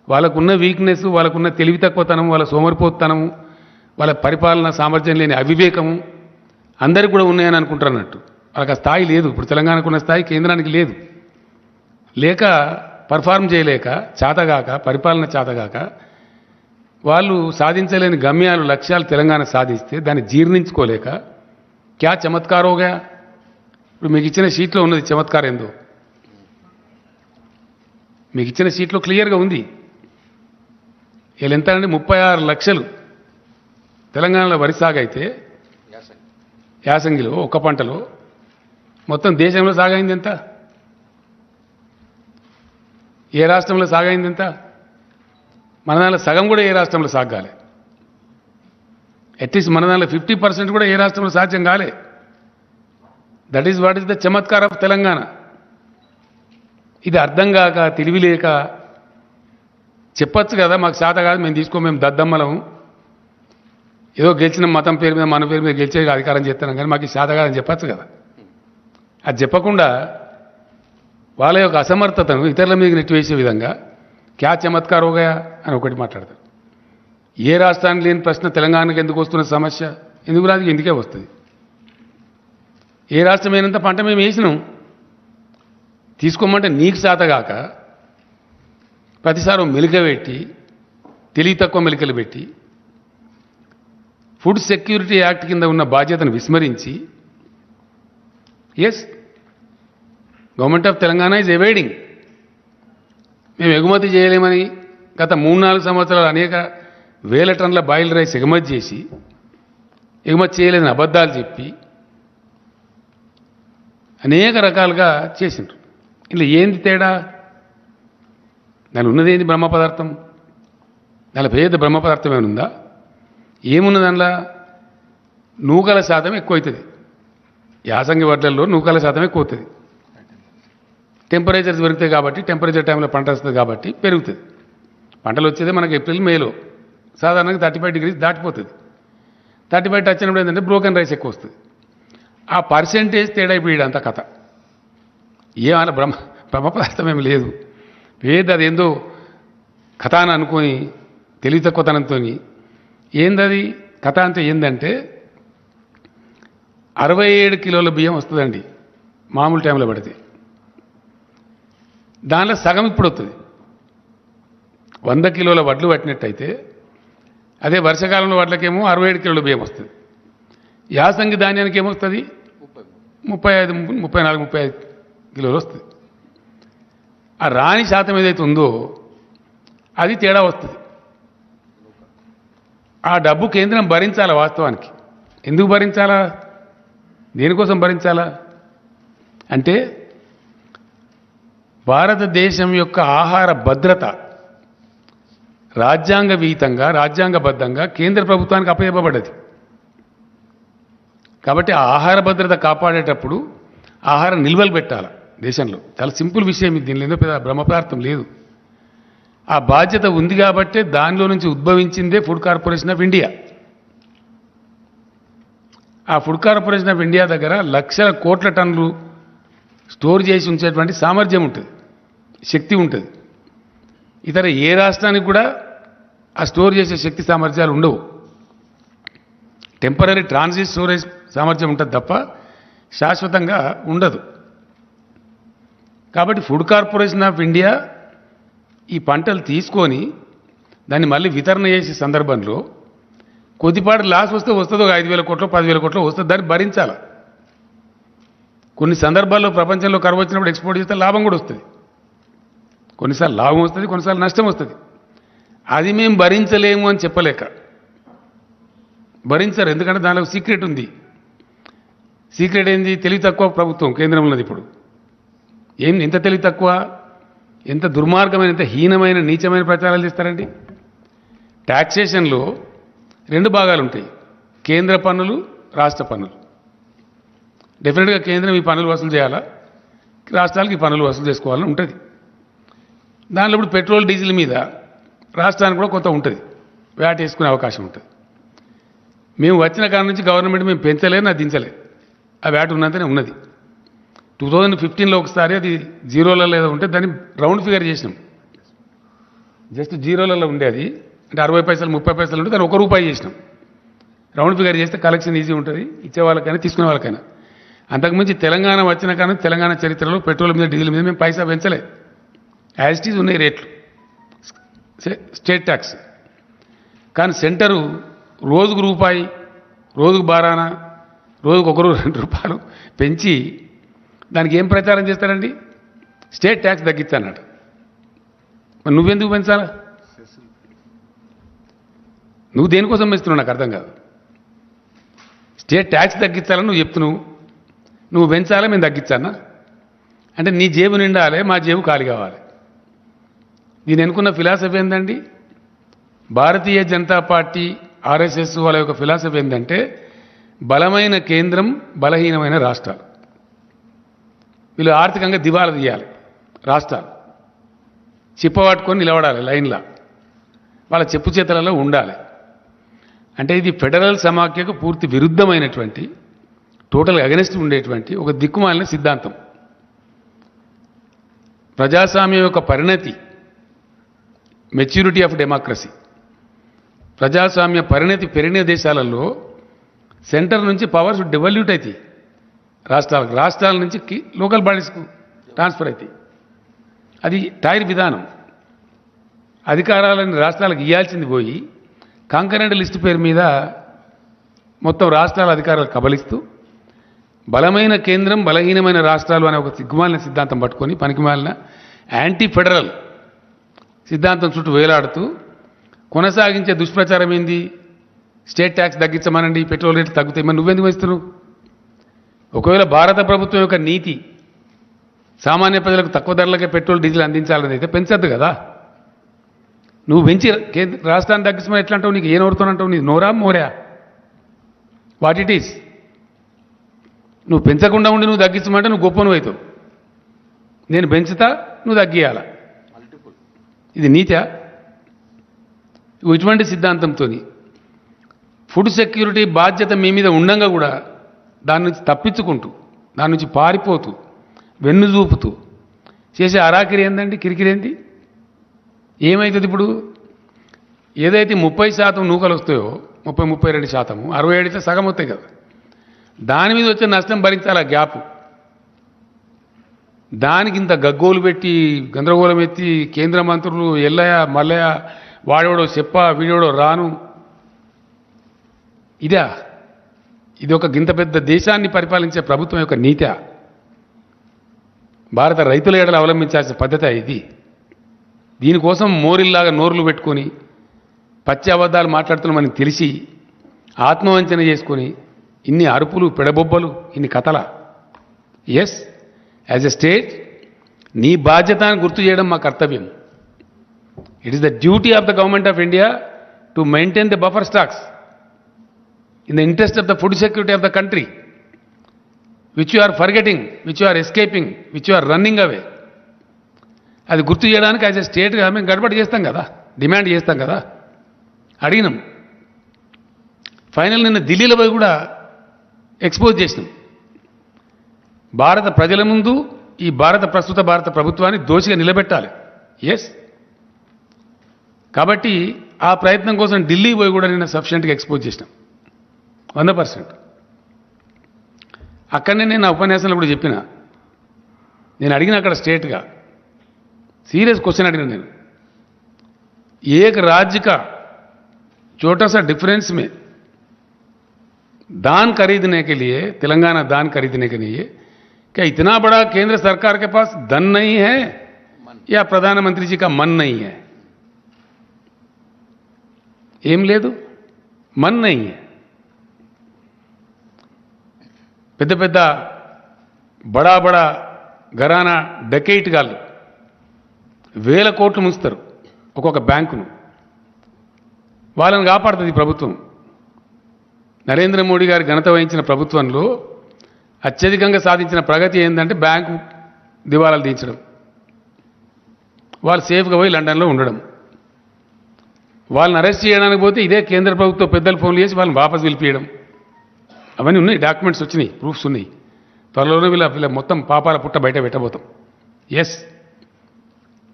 వాళ్ళకున్న వీక్నెస్, వాళ్ళకున్న తెలివి తక్కువతనం, వాళ్ళ సోమరిపోతనము, వాళ్ళ పరిపాలన సామర్థ్యం లేని అవివేకము అందరికీ కూడా ఉన్నాయని అనుకుంటారు అన్నట్టు. వాళ్ళకి ఆ స్థాయి లేదు. ఇప్పుడు తెలంగాణకు ఉన్న స్థాయి కేంద్రానికి లేదు. లేక పర్ఫార్మ్ చేయలేక, చేతగాక, పరిపాలన చేతగాక వాళ్ళు సాధించలేని గమ్యాలు, లక్ష్యాలు తెలంగాణ సాధిస్తే దాన్ని జీర్ణించుకోలేక క్యా చమత్కారోగా. ఇప్పుడు మీకు ఇచ్చిన షీట్లో ఉన్నది చమత్కారం ఏందో, మీకు ఇచ్చిన షీట్లో క్లియర్గా ఉంది. వీళ్ళు ఎంత అంటే 36 లక్షలు తెలంగాణలో వరి సాగు అయితే యాసంగిలో ఒక్క పంటలో, మొత్తం దేశంలో సాగైంది ఎంత? ఏ రాష్ట్రంలో సాగైంది ఎంత? మన దానిలో సగం కూడా ఏ రాష్ట్రంలో సాగాలి. అట్లీస్ట్ మన దానిలో 50% కూడా ఏ రాష్ట్రంలో సాధ్యం కాలే. That is what is the Chamatkar of Telangana. ఇది అర్థం కాక, తెలివి లేక చెప్పచ్చు కదా, మాకు శాత కాదు, మేము దద్దమ్మలము, ఏదో గెలిచిన మతం పేరు మీద, మన పేరు మీద గెలిచే అధికారం చేస్తున్నాం, కానీ మాకు శాత కాదని చెప్పచ్చు కదా. అది చెప్పకుండా వాళ్ళ యొక్క అసమర్థతను ఇతరుల మీద నెట్టివేసే విధంగా క్యా చమత్కార్ హోగయా అని ఒకటి మాట్లాడతారు. ఏ రాష్ట్రానికి లేని ప్రశ్న తెలంగాణకు ఎందుకు వస్తున్న సమస్య? ఎందుకు రాదు? ఎందుకే వస్తుంది. ఏ రాష్ట్రం అయినంత పంట మేము వేసినాం, తీసుకోమంటే నీకు శాతగాక ప్రతిసారి మెలిక పెట్టి, తెలివి తక్కువ మెలికలు పెట్టి, ఫుడ్ సెక్యూరిటీ యాక్ట్ కింద ఉన్న బాధ్యతను విస్మరించి, yes, government of Telangana is avoiding. మేము ఎగుమతి చేయలేమని గత 3-4 సంవత్సరాలు అనేక వేల టన్నుల బాయిల్ రైస్ ఎగుమతి చేసి, ఎగుమతి చేయలేదని అబద్ధాలు చెప్పి అనేక రకాలుగా చేసిండ్రు. ఇలా ఏంది తేడా? దాని ఉన్నది ఏంది? బ్రహ్మ పదార్థం. దాని పేద బ్రహ్మ పదార్థం ఏమైనా ఉందా? ఏమున్న దానిలో? నూకల శాతం ఎక్కువ అవుతుంది. యాసంగి వడ్లల్లో నూకల శాతం ఎక్కువ అవుతుంది. టెంపరేచర్స్ పెరుగుతాయి కాబట్టి, టెంపరేచర్ టైంలో పంట వస్తుంది కాబట్టి పెరుగుతుంది. పంటలు వచ్చేది మనకి ఏప్రిల్, మేలో సాధారణంగా 35 degrees దాటిపోతుంది. 35 టచ్ అయినప్పుడు ఏంటంటే బ్రోకెన్ రైస్ ఎక్కువ వస్తుంది. ఆ పర్సెంటేజ్ తేడా ఇప్పుడు ఇదంతా కథ. ఏమైనా బ్రహ్మ పదార్థం ఏమి లేదు. పేద అదేందో కథ అని అనుకొని తెలివి తక్కువతనంతో ఏందది కథ అంటే ఏంటంటే 67 కిలోల బియ్యం వస్తుందండి మామూలు టైంలో పడితే. దానిలో సగం ఇప్పుడు వస్తుంది. 100 కిలోల వడ్లు పట్టినట్టయితే అదే వర్షాకాలంలో వడ్లకేమో 67 కిలోల బియ్యం వస్తుంది. యాసంగి ధాన్యానికి ఏమొస్తుంది? 35, 34, 35 కిలోలు వస్తుంది. ఆ రాని శాతం ఏదైతే ఉందో అది తేడా వస్తుంది. ఆ డబ్బు కేంద్రం భరించాలా? వాస్తవానికి ఎందుకు భరించాలా? దేనికోసం భరించాలా అంటే భారతదేశం యొక్క ఆహార భద్రత రాజ్యాంగ విహితంగా రాజ్యాంగబద్ధంగా కేంద్ర ప్రభుత్వానికి అప్పచెప్పబడ్డది. కాబట్టి ఆ ఆహార భద్రత కాపాడేటప్పుడు ఆహార నిల్వలు పెట్టాలి దేశంలో. చాలా సింపుల్ విషయం ఇది, దీనిలో ఏదో పెద్ద బ్రహ్మపదార్థం లేదు. ఆ బాధ్యత ఉంది కాబట్టే దానిలో నుంచి ఉద్భవించిందే ఫుడ్ కార్పొరేషన్ ఆఫ్ ఇండియా. ఆ ఫుడ్ కార్పొరేషన్ ఆఫ్ ఇండియా దగ్గర లక్షల కోట్ల టన్నులు స్టోర్ చేసి ఉంచేటువంటి సామర్థ్యం ఉంటుంది, శక్తి ఉంటుంది. ఇతర ఏ రాష్ట్రానికి కూడా ఆ స్టోర్ చేసే శక్తి సామర్థ్యాలు ఉండవు. టెంపరీ ట్రాన్సిట్ స్టోరేజ్ సామర్థ్యం ఉంటుంది తప్ప శాశ్వతంగా ఉండదు. కాబట్టి ఫుడ్ కార్పొరేషన్ ఆఫ్ ఇండియా ఈ పంటలు తీసుకొని దాన్ని మళ్ళీ వితరణ చేసే సందర్భంలో కొద్దిపాటి లాస్ వస్తే వస్తుందో 5,000 కోట్లు 10,000 కోట్లు వస్తుంది, దాన్ని భరించాలి. కొన్ని సందర్భాల్లో ప్రపంచంలో కరువు వచ్చినప్పుడు ఎక్స్పోర్ట్ చేస్తే లాభం కూడా వస్తుంది. కొన్నిసార్లు లాభం వస్తుంది, కొన్నిసార్లు నష్టం వస్తుంది. అది మేము భరించలేము అని చెప్పలేక భరించరు. ఎందుకంటే దానిలో సీక్రెట్ ఉంది. సీక్రెట్ ఏంది? తెలివి తక్కువ ప్రభుత్వం కేంద్రంలోది. ఇప్పుడు ఏం ఎంత తెలివి తక్కువ, ఎంత దుర్మార్గమైన, ఎంత హీనమైన నీచమైన ప్రచారాలు చేస్తారండి. ట్యాక్సేషన్లో 2 భాగాలు ఉంటాయి, కేంద్ర పన్నులు, రాష్ట్ర పన్నులు. డెఫినెట్గా కేంద్రం ఈ పన్నులు వసూలు చేయాలా, రాష్ట్రాలకు ఈ పన్నులు వసూలు చేసుకోవాలని ఉంటుంది. దానిలో ఇప్పుడు పెట్రోల్ డీజిల్ మీద రాష్ట్రానికి కూడా కొంత ఉంటుంది, వ్యాట్ వేసుకునే అవకాశం ఉంటుంది. మేము వచ్చిన కాడ నుంచి గవర్నమెంట్ మేము పెంచలేదు, నా దించలేదు. ఆ వ్యాట్ ఉన్నంతనే ఉన్నది. 2015లో ఒకసారి అది జీరోలలో ఏదో ఉంటే దాన్ని రౌండ్ ఫిగర్ చేసినాం. జస్ట్ జీరోలలో ఉండేది, అంటే 60 పైసలు 30 పైసలు ఉంటే దాన్ని ₹1 చేసినాం. రౌండ్ ఫిగర్ చేస్తే కలెక్షన్ ఈజీ ఉంటుంది, ఇచ్చే వాళ్ళకైనా తీసుకునే వాళ్ళకైనా. అంతకుమించి తెలంగాణ వచ్చిన కానీ తెలంగాణ చరిత్రలో పెట్రోల్ మీద డీజిల్ మీద మేము పైసా పెంచలే. యాజ్ ఇట్ ఈజ్ ఉన్నాయి రేట్లు, స్టేట్ ట్యాక్స్. కానీ సెంటరు రోజుకు ₹1, రోజుకు బారానా, రోజుకు ₹1, ₹2 పెంచి దానికి ఏం ప్రచారం చేస్తారండి? స్టేట్ ట్యాక్స్ తగ్గించాలన్నట. మరి నువ్వెందుకు పెంచాలా? నువ్వు దేనికోసం పెంచుతున్నావు నాకు అర్థం కాదు. స్టేట్ ట్యాక్స్ తగ్గించాలని నువ్వు చెప్తున్నావు, నువ్వు పెంచాలా మేము తగ్గించానా? అంటే నీ జేబు నిండాలి, మా జేబు ఖాళీ కావాలి. దీని ఎన్నుకున్న ఫిలాసఫీ ఏంటండి? భారతీయ జనతా పార్టీ ఆర్ఎస్ఎస్ వాళ్ళ యొక్క ఫిలాసఫీ ఏంటంటే బలమైన కేంద్రం, బలహీనమైన రాష్ట్రాలు. వీళ్ళు ఆర్థికంగా దివాలా తీయాలి. రాష్ట్రాలు చిప్పబట్టుకొని నిలబడాలి లైన్లా, వాళ్ళ చెప్పు చేతలలో ఉండాలి. అంటే ఇది ఫెడరల్ సమాఖ్యకు పూర్తి విరుద్ధమైనటువంటి, టోటల్ అగెనిస్ట్ ఉండేటువంటి ఒక దిక్కుమాలిన సిద్ధాంతం. ప్రజాస్వామ్యం యొక్క పరిణతి, మెచ్యూరిటీ ఆఫ్ డెమోక్రసీ, ప్రజాస్వామ్య పరిణతి పెరిగిన దేశాలలో సెంటర్ నుంచి పవర్స్ డెవల్యూట్ అవుతాయి రాష్ట్రాలకు, రాష్ట్రాల నుంచి లోకల్ బాడీస్కు ట్రాన్స్ఫర్ అవుతాయి. అది టైర్ విధానం. అధికారాలను రాష్ట్రాలకు ఇవ్వాల్సింది పోయి కాంకరెంట్ లిస్టు పేరు మీద మొత్తం రాష్ట్రాల అధికారాలు కబలిస్తూ బలమైన కేంద్రం, బలహీనమైన రాష్ట్రాలు అనే ఒక సిగ్గుమాలిన సిద్ధాంతం పట్టుకొని పనికిమాలిన యాంటీ ఫెడరల్ సిద్ధాంతం చుట్టూ వేలాడుతూ కొనసాగించే దుష్ప్రచారం ఏంది? స్టేట్ ట్యాక్స్ తగ్గించమనండి, పెట్రోల్ రేట్లు తగ్గుతాయి. మరి నువ్వెందుకు వేస్తున్నావు? ఒకవేళ భారత ప్రభుత్వం యొక్క నీతి సామాన్య ప్రజలకు తక్కువ ధరలకే పెట్రోల్ డీజిల్ అందించాలని అయితే పెంచద్దు కదా. నువ్వు పెంచి రాష్ట్రాన్ని తగ్గించమని ఎట్లా అంటావు? నీకు ఏ నోరుతోనంటావు? నీ నోరా మోరా? What it is? నువ్వు పెంచకుండా ఉండి నువ్వు తగ్గించమంటే నువ్వు గొప్ప నువ్వు అవుతావు. నేను పెంచుతా, నువ్వు తగ్గియాల. ఇది నీతా? ఇటువంటి సిద్ధాంతంతో ఫుడ్ సెక్యూరిటీ బాధ్యత మీ మీద ఉండంగా కూడా దాని నుంచి తప్పించుకుంటూ, దాని నుంచి పారిపోతూ, వెన్ను చూపుతూ చేసే అరాకిరి ఏందండి? కిరికిరేంది? ఏమవుతుంది ఇప్పుడు? ఏదైతే 30% నూకలు వస్తాయో, 32%, 67 అయితే సగం వస్తాయి కదా, దాని మీద వచ్చే నష్టం భరించాలి. ఆ గ్యాప్ దానికి ఇంత గగ్గోలు పెట్టి గందరగోళం ఎత్తి కేంద్ర మంత్రులు ఎల్లయ్య మల్లయ్య వాడేవాడో చెప్ప వీడేవాడో రాను ఇదా ఇది ఒక గింత పెద్ద దేశాన్ని పరిపాలించే ప్రభుత్వం యొక్క నీతి భారత రైతుల ఏడలు అవలంబించాల్సిన పద్ధతి ఇది దీనికోసం మోరిల్లాగా నోర్లు పెట్టుకొని పచ్చి అబద్ధాలు మాట్లాడుతున్నామని తెలిసి ఆత్మవంచన చేసుకొని ఇన్ని అరుపులు పెడబొబ్బలు ఇన్ని కథల ఎస్ యాజ్ ఎ స్టేట్ నీ బాధ్యతను గుర్తు చేయడం మా కర్తవ్యం it is the duty of the government of India to maintain the buffer stocks in the interest of the food security of the country, which you are forgetting, which you are escaping, which you are running away. అది గుర్తు చేయడానికి as a స్టేట్గా మేము గడబడి చేస్తాం కదా, demand చేస్తాం కదా, అడిగినాం. Final నిన్న ఢిల్లీలో పోయి కూడా ఎక్స్పోజ్ చేసినాం. భారత ప్రజల ముందు ఈ ప్రస్తుత భారత ప్రభుత్వాన్ని దోషిగా నిలబెట్టాలి. ఎస్, కాబట్టి ఆ ప్రయత్నం కోసం ఢిల్లీ పోయి కూడా నిన్న సఫిషియెంట్గా ఎక్స్పోజ్ చేసినాం 100%. అక్కడనే నేను నా ఉపన్యాసంలో కూడా చెప్పిన, నేను అడిగిన అక్కడ స్టేట్గా सीरियस क्वेश्चन अड़िना నేను एक राज्य का छोटा सा डिफरेंस में दान खरीदने के लिए, तेलंगाना दान खरीदने के लिए क्या इतना बड़ा केंद्र सरकार के पास धन नहीं है या प्रधानमंत्री जी का मन नहीं है? ఏం లేదు, मन नहीं है. పెద్ద పెద్ద బడా బడా ఘరానా డకెయిట్ గాళ్ళు వేల కోట్లు ముంచుతారు ఒక్కొక్క బ్యాంకును. వాళ్ళని కాపాడుతుంది ప్రభుత్వం. నరేంద్ర మోడీ గారి ఘనత వహించిన ప్రభుత్వంలో అత్యధికంగా సాధించిన ప్రగతి ఏంటంటే బ్యాంకు దివాలాలు తీయించడం, వాళ్ళు సేఫ్గా పోయి లండన్లో ఉండడం. వాళ్ళని అరెస్ట్ చేయడానికి పోతే ఇదే కేంద్ర ప్రభుత్వం పెద్దలు ఫోన్లు చేసి వాళ్ళని వాపసు పిలిపియడం. అవన్నీ ఉన్నాయి, డాక్యుమెంట్స్ వచ్చినాయి, ప్రూఫ్స్ ఉన్నాయి. త్వరలోనే వీళ్ళ మొత్తం పాపాల పుట్ట బయట పెట్టబోతాం. ఎస్,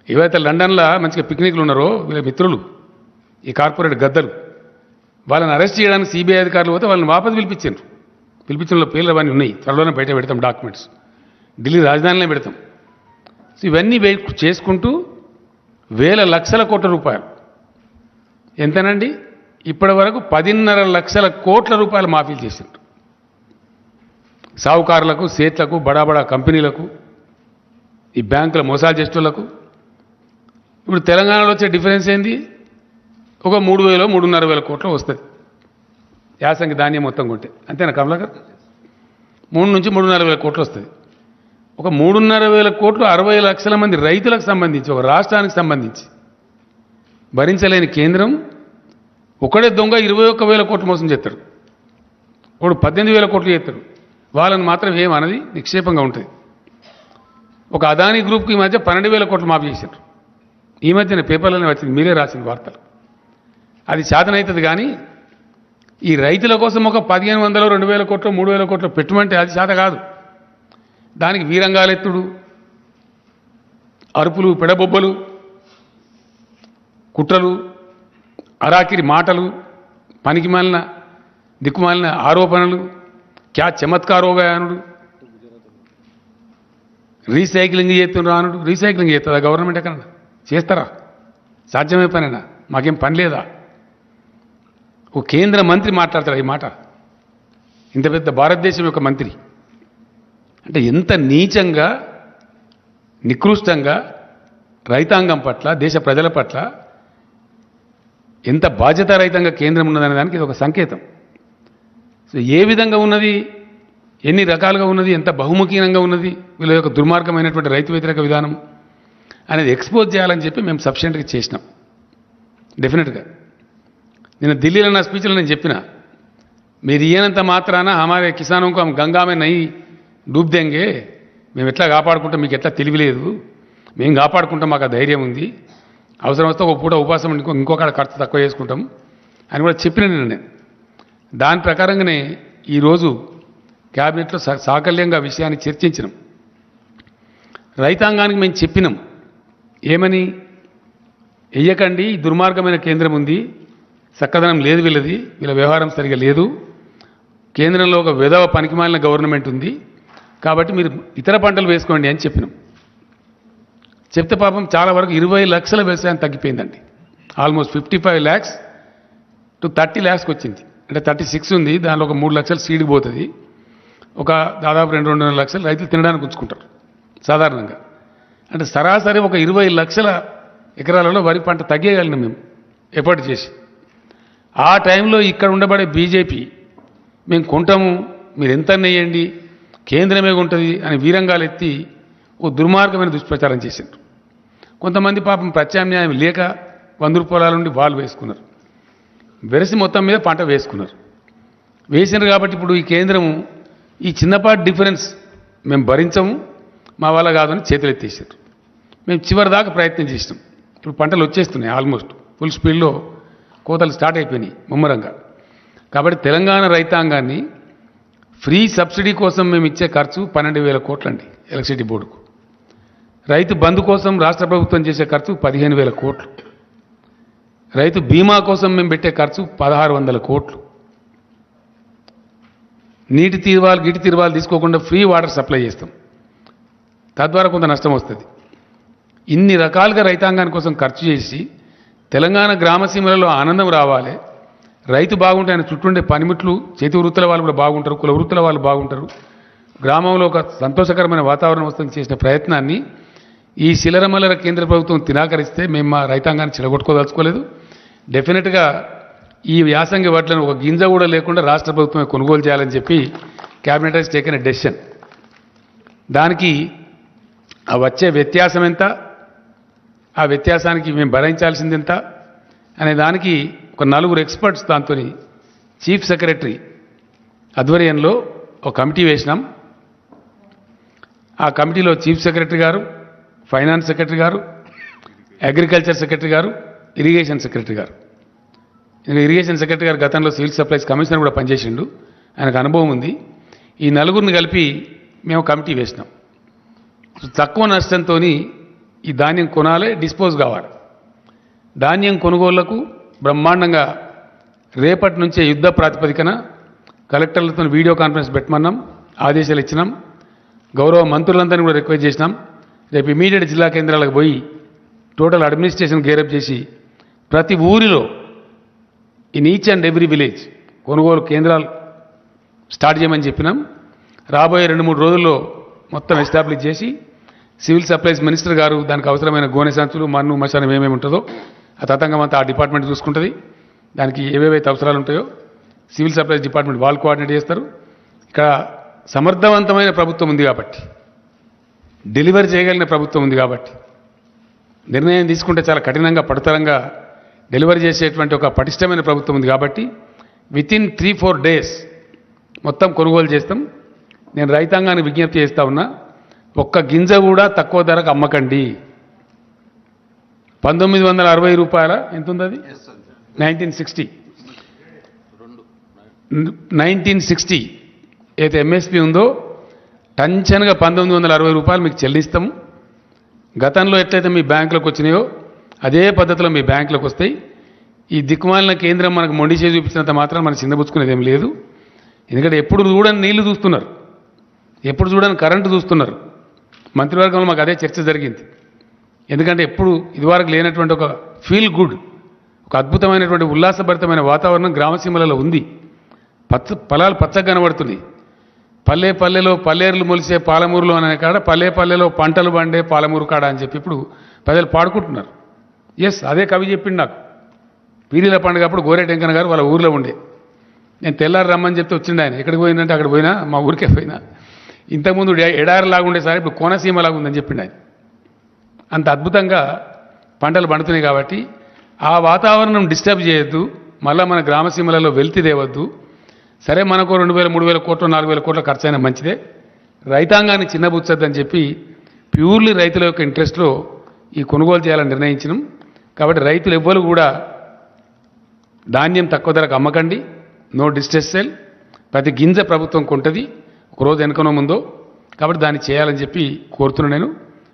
ఏవైతే లండన్లో మంచిగా పిక్నిక్లు ఉన్నారో వీళ్ళ మిత్రులు, ఈ కార్పొరేట్ గద్దలు, వాళ్ళని అరెస్ట్ చేయడానికి సిబిఐ అధికారులు పోతే వాళ్ళని వాపసు పిలిపించారు. పిలిపించిన పేర్లు అవన్నీ ఉన్నాయి, త్వరలోనే బయట పెడతాం డాక్యుమెంట్స్. ఢిల్లీ రాజధానిలో పెడతాం. సో ఇవన్నీ చేసుకుంటూ వేల లక్షల కోట్ల రూపాయలు, ఎంతనండి ఇప్పటి వరకు 10.5 లక్షల కోట్ల రూపాయలు మాఫీలు చేశారు సావుకారులకు, సేట్లకు, బడా కంపెనీలకు, ఈ బ్యాంకుల మోసాలు చేసేటోళ్లకు. ఇప్పుడు తెలంగాణలో వచ్చే డిఫరెన్స్ ఏంది? ఒక 3,000 3,500 కోట్లు వస్తుంది యాసంగి ధాన్యం మొత్తం కొంటే, అంతేనా కమలాకర్? 3 నుంచి 3,500 కోట్లు వస్తుంది. ఒక 3,500 కోట్లు 60 లక్షల మంది రైతులకు సంబంధించి, ఒక రాష్ట్రానికి సంబంధించి భరించలేని కేంద్రం ఒకడే దొంగ 21,000 కోట్లు మోసం చేస్తాడు, ఒకడు 18,000 కోట్లు చేస్తాడు. వాళ్ళని మాత్రం ఏమన్నది నిక్షేపంగా ఉంటుంది. ఒక అదానీ గ్రూప్కి ఈ మధ్య 12,000 కోట్లు మాఫీ చేశారు. ఈ మధ్యన పేపర్లోనే వచ్చింది, మీరే రాసిన వార్తలు. అది చేతనవుతుంది కానీ ఈ రైతుల కోసం ఒక 1,500 2,000 కోట్లు 3,000 కోట్లు పెట్టుమంటే అది చేత కాదు. దానికి వీరంగాలెత్తుడు, అరుపులు, పెడబొబ్బలు, కుట్రలు, అరాకిరి మాటలు, పనికిమాలిన దిక్కుమాలిన ఆరోపణలు, క్యా చమత్కారోగాయనుడు, రీసైక్లింగ్ చేస్తున్నారు అనుడు. రీసైక్లింగ్ చేస్తుందా గవర్నమెంట్? ఎక్కడ చేస్తారా? సాధ్యమే పనేనా? మాకేం పని లేదా? ఓ కేంద్ర మంత్రి మాట్లాడతాడు ఈ మాట, ఇంత పెద్ద భారతదేశం యొక్క మంత్రి. అంటే ఎంత నీచంగా, నికృష్టంగా రైతాంగం పట్ల, దేశ ప్రజల పట్ల ఎంత బాధ్యతారహితంగా కేంద్రం ఉన్నదనే దానికి ఇది ఒక సంకేతం. సో ఏ విధంగా ఉన్నది, ఎన్ని రకాలుగా ఉన్నది, ఎంత బహుముఖీనంగా ఉన్నది, వీళ్ళ యొక్క దుర్మార్గమైనటువంటి రైతు వ్యతిరేక విధానం అనేది ఎక్స్పోజ్ చేయాలని చెప్పి మేము సఫిషియెంట్గా చేసినాం. డెఫినెట్గా నేను ఢిల్లీలో నా స్పీచ్లో నేను చెప్పిన, మీరు ఇయ్యనంత మాత్రాన హమారే కిసానంకు హమ్ గంగామే నై డూబ్ దేంగే, మేము ఎట్లా కాపాడుకుంటాం, మీకు ఎట్లా తెలియలేదు, మేము కాపాడుకుంటాం, మాకు ఆ ధైర్యం ఉంది, అవసరం వస్తే ఒక పూట ఉపాసం ఇంకొక ఖర్చు తక్కువ చేసుకుంటాం అని కూడా చెప్పిన నేను. దాని ప్రకారంగానే ఈరోజు క్యాబినెట్లో సాకల్యంగా విషయాన్ని చర్చించినాం. రైతాంగానికి మేము చెప్పినాం ఏమని, వెయ్యకండి, దుర్మార్గమైన కేంద్రం ఉంది, చక్కదనం లేదు వీళ్ళది, వీళ్ళ వ్యవహారం సరిగా లేదు, కేంద్రంలో ఒక విధవ పనికిమాలిన గవర్నమెంట్ ఉంది, కాబట్టి మీరు ఇతర పంటలు వేసుకోండి అని చెప్పినాం. చెప్తే పాపం చాలా వరకు 20 లక్షల వ్యవసాయం తగ్గిపోయిందండి. ఆల్మోస్ట్ 55 lakhs టు 30 lakhsకి వచ్చింది. అంటే 36 ఉంది, దానిలో ఒక 3 లక్షలు సీడ్కి పోతుంది, ఒక దాదాపు 2-2.5 లక్షలు రైతులు తినడానికి ఉంచుకుంటారు సాధారణంగా. అంటే సరాసరి ఒక 20 లక్షల ఎకరాలలో వరి పంట తగ్గేయగలిగినాం మేము ఎఫర్ట్ చేసి. ఆ టైంలో ఇక్కడ ఉండబడే బీజేపీ మేము కొంటాము, మీరు ఎంత నెయ్యండి, కేంద్రమే ఉంటుంది అని వీరంగాలు ఎత్తి ఓ దుర్మార్గమైన దుష్ప్రచారం చేశారు. కొంతమంది పాపం ప్రత్యామ్నాయం లేక 100 రూపాయల నుండి వాళ్ళు వేసుకున్నారు, వెరసి మొత్తం మీద పంట వేసుకున్నారు. వేసినారు కాబట్టి ఇప్పుడు ఈ కేంద్రము ఈ చిన్నపాటి డిఫరెన్స్ మేము భరించము, మా వల్ల కాదని చేతులు ఎత్తేసారు. మేము చివరి దాకా ప్రయత్నం చేసినాం. ఇప్పుడు పంటలు వచ్చేస్తున్నాయి, ఆల్మోస్ట్ ఫుల్ స్పీడ్లో కోతలు స్టార్ట్ అయిపోయినాయి ముమ్మరంగా. కాబట్టి తెలంగాణ రైతాంగాన్ని ఫ్రీ సబ్సిడీ కోసం మేము ఇచ్చే ఖర్చు 12,000 కోట్లండి ఎలక్ట్రిసిటీ బోర్డుకు. రైతు బంధు కోసం రాష్ట్ర ప్రభుత్వం చేసే ఖర్చు 15,000 కోట్లు. రైతు బీమా కోసం మేము పెట్టే ఖర్చు 1,600 కోట్లు. నీటి తీర్వాలు గిటి తీర్వాలు తీసుకోకుండా ఫ్రీ వాటర్ సప్లై చేస్తాం, తద్వారా కొంత నష్టం వస్తుంది. ఇన్ని రకాలుగా రైతాంగాని కోసం ఖర్చు చేసి తెలంగాణ గ్రామసీమలలో ఆనందం రావాలి, రైతు బాగుంటే ఆయన చుట్టూండే పనిముట్లు చేతి వృత్తుల వాళ్ళు కూడా బాగుంటారు, కుల వృత్తుల వాళ్ళు బాగుంటారు, గ్రామంలో ఒక సంతోషకరమైన వాతావరణం వస్తుంది చేసిన ప్రయత్నాన్ని ఈ శిలరమల్లర కేంద్ర ప్రభుత్వం తినాకరిస్తే మేము మా రైతాంగాన్ని చిలగొట్టుకోదలుచుకోలేదు. డెఫినెట్గా ఈ యాసంగి వడ్లను ఒక గింజ కూడా లేకుండా రాష్ట్ర ప్రభుత్వమే కొనుగోలు చేయాలని చెప్పి cabinet has taken a decision. దానికి ఆ వచ్చే వ్యత్యాసం ఎంత, ఆ వ్యత్యాసానికి మేము భరించాల్సింది ఎంత అనే దానికి ఒక 4 ఎక్స్పర్ట్స్ దాంతో చీఫ్ సెక్రటరీ ఆధ్వర్యంలో ఒక కమిటీ వేసినాం. ఆ కమిటీలో చీఫ్ సెక్రటరీ గారు, ఫైనాన్స్ సెక్రటరీ గారు, అగ్రికల్చర్ సెక్రటరీ గారు, ఇరిగేషన్ సెక్రటరీ గారు. ఇరిగేషన్ సెక్రటరీ గారు గతంలో సివిల్ సప్లైస్ కమిషనర్ కూడా పనిచేసిండు, ఆయనకు అనుభవం ఉంది. ఈ 4 కలిపి మేము కమిటీ వేసినాం. తక్కువ నష్టంతో ఈ ధాన్యం కొనాలి, డిస్పోజ్ కావాలి. ధాన్యం కొనుగోళ్లకు బ్రహ్మాండంగా రేపటి నుంచే యుద్ధ ప్రాతిపదికన కలెక్టర్లతో వీడియో కాన్ఫరెన్స్ పెట్టమన్నాం, ఆదేశాలు ఇచ్చినాం. గౌరవ మంత్రులందరినీ కూడా రిక్వెస్ట్ చేసినాం. రేపు ఇమీడియట్ జిల్లా కేంద్రాలకు పోయి టోటల్ అడ్మినిస్ట్రేషన్ గేరప్ చేసి ప్రతి ఊరిలో in each and every village కొనుగోలు కేంద్రాలు స్టార్ట్ చేయమని చెప్పినాం. రాబోయే 2-3 రోజుల్లో మొత్తం ఎస్టాబ్లిష్ చేసి సివిల్ సప్లైస్ మినిస్టర్ గారు దానికి అవసరమైన గోనె సంచులు, మన్ను, మశానం ఏమేమి ఉంటుందో ఆ తతంగం అంతా ఆ డిపార్ట్మెంట్ చూసుకుంటుంది. దానికి ఏవేవైతే అవసరాలు ఉంటాయో సివిల్ సప్లైస్ డిపార్ట్మెంట్ వాళ్ళు కోఆర్డినేట్ చేస్తారు. ఇక్కడ సమర్థవంతమైన ప్రభుత్వం ఉంది కాబట్టి, డెలివరీ చేయగలిగిన ప్రభుత్వం ఉంది కాబట్టి, నిర్ణయం తీసుకుంటే చాలా కఠినంగా పడుతరంగా డెలివరీ చేసేటువంటి ఒక పటిష్టమైన ప్రభుత్వం ఉంది కాబట్టి వితిన్ 3-4 days మొత్తం కొనుగోలు చేస్తాం. నేను రైతాంగానికి విజ్ఞప్తి చేస్తా ఉన్నా, ఒక్క గింజ కూడా తక్కువ ధరకు అమ్మకండి. 1960 రూపాయల ఎంత ఉంది అది, 1960 అయితే ఎంఎస్పి ఉందో టంచన్గా 1960 రూపాయలు మీకు చెల్లిస్తాము. గతంలో ఎట్లయితే మీ బ్యాంకులకు వచ్చినాయో అదే పద్ధతిలో మీ బ్యాంకులకు వస్తాయి. ఈ దిక్కుమాలిన కేంద్రం మనకు మొండి చేసి చూపించినంత మాత్రం మనం చిన్నబుచ్చుకునేది ఏం లేదు. ఎందుకంటే ఎప్పుడు చూడని నీళ్లు చూస్తున్నారు, ఎప్పుడు చూడని కరెంటు చూస్తున్నారు. మంత్రివర్గంలో మాకు అదే చర్చ జరిగింది. ఎందుకంటే ఎప్పుడు ఇదివరకు లేనటువంటి ఒక ఫీల్ గుడ్, ఒక అద్భుతమైనటువంటి ఉల్లాసభరితమైన వాతావరణం గ్రామసీమలలో ఉంది. పొలాలు పచ్చగా కనబడుతున్నాయి. పల్లె పల్లెలో పల్లేరులు మొలిసే పాలమూరులో అనే కాడ పల్లె పల్లెలో పంటలు పండే పాలమూరు కాడ అని చెప్పి ఇప్పుడు ప్రజలు పాడుకుంటున్నారు. ఎస్, అదే కవి చెప్పిండు నాకు. పీరీల పండుగ అప్పుడు గోరేటెంకన్న గారు వాళ్ళ ఊర్లో ఉండే, నేను తెల్లారి రమ్మని చెప్తే వచ్చిండు ఆయన. ఎక్కడికి పోయిందంటే అక్కడ పోయినా, మా ఊరికే పోయినా. ఇంతకుముందు ఎడారిలాగా ఉండేసారి ఇప్పుడు కోనసీమలాగా ఉందని చెప్పిండు ఆయన. అంత అద్భుతంగా పంటలు పండుతున్నాయి కాబట్టి ఆ వాతావరణం డిస్టర్బ్ చేయొద్దు, మళ్ళీ మన గ్రామసీమలలో వెల్తి తేవద్దు. సరే, మనకు 2,000-3,000 కోట్లు 4,000 కోట్ల ఖర్చు అయినా మంచిదే, రైతాంగాన్ని చిన్నబుచ్చొద్దని చెప్పి ప్యూర్లీ రైతుల యొక్క ఇంట్రెస్ట్లో ఈ కొనుగోలు చేయాలని నిర్ణయించినాం. కాబట్టి రైతులు ఎవ్వరు కూడా ధాన్యం తక్కువ ధరకు అమ్మకండి, నో డిస్ట్రెస్ సెల్. ప్రతి గింజ ప్రభుత్వం కొంటుంది, ఒకరోజు వెనుకనో ముందో. కాబట్టి దాన్ని చేయాలని చెప్పి కోరుతున్నాను నేను.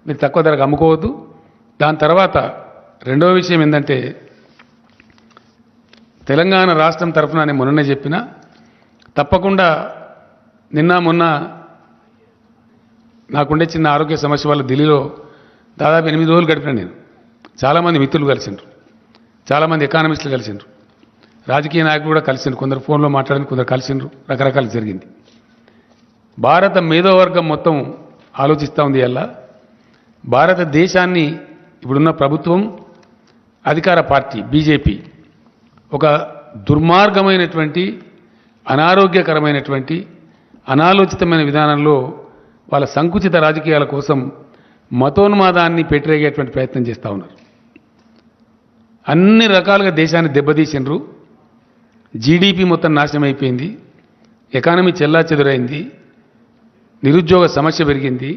మీరు తక్కువ ధరకు అమ్ముకోవద్దు. దాని తర్వాత రెండవ విషయం ఏంటంటే, తెలంగాణ రాష్ట్రం తరఫున నేను మొన్ననే చెప్పిన, తప్పకుండా నిన్న మొన్న నాకుండే చిన్న ఆరోగ్య సమస్య వల్ల ఢిల్లీలో దాదాపు 8 రోజులు గడిపిన నేను. చాలామంది మిత్రులు కలిసిండ్రు, చాలామంది ఎకానమిస్టులు కలిసిండ్రు, రాజకీయ నాయకులు కూడా కలిసిండ్రు, కొందరు ఫోన్లో మాట్లాడింది, కొందరు కలిసిండ్రు, రకరకాలు జరిగింది. భారత మేధోవర్గం మొత్తం ఆలోచిస్తూ ఉంది. అలా భారతదేశాన్ని ఇప్పుడున్న ప్రభుత్వం, అధికార పార్టీ బీజేపీ ఒక దుర్మార్గమైనటువంటి, అనారోగ్యకరమైనటువంటి, అనాలోచితమైన విధానంలో వాళ్ళ సంకుచిత రాజకీయాల కోసం మతోన్మాదాన్ని పెట్టిరేగేటువంటి ప్రయత్నం చేస్తూ ఉన్నారు. అన్ని రకాలుగా దేశాన్ని దెబ్బతీసిండ్రు. జీడీపీ మొత్తం నాశనం అయిపోయింది, ఎకానమీ చెల్లాచెదురైంది, నిరుద్యోగ సమస్య పెరిగింది,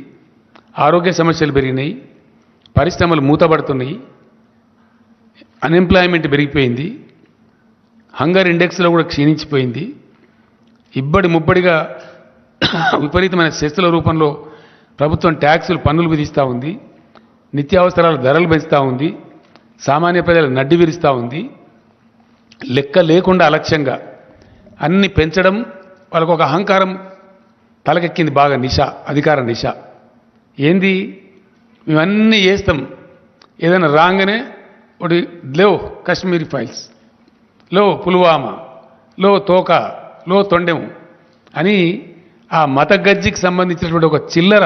ఆరోగ్య సమస్యలు పెరిగినాయి, పరిశ్రమలు మూతపడుతున్నాయి, అన్ఎంప్లాయ్మెంట్ పెరిగిపోయింది, హంగర్ ఇండెక్స్లో కూడా క్షీణించిపోయింది, ఇబ్బడి ముబ్బడిగా విపరీతమైన సెస్సుల రూపంలో ప్రభుత్వం ట్యాక్సులు పన్నులు విధిస్తూ ఉంది, నిత్యావసరాల ధరలు పెంచుతూ ఉంది, సామాన్య ప్రజలు నడ్డి విరుస్తూ ఉంది. లెక్క లేకుండా అలక్ష్యంగా అన్ని పెంచడం, వాళ్ళకు ఒక అహంకారం తలకెక్కింది బాగా, నిష, అధికార నిష. ఏంది, మేమన్నీ చేస్తాం, ఏదైనా రాగానే ఒకటి లో కాశ్మీరీ ఫైల్స్, లో పుల్వామా, లో తోక, లో తొండెం అని ఆ మత గజ్జికి సంబంధించినటువంటి ఒక చిల్లర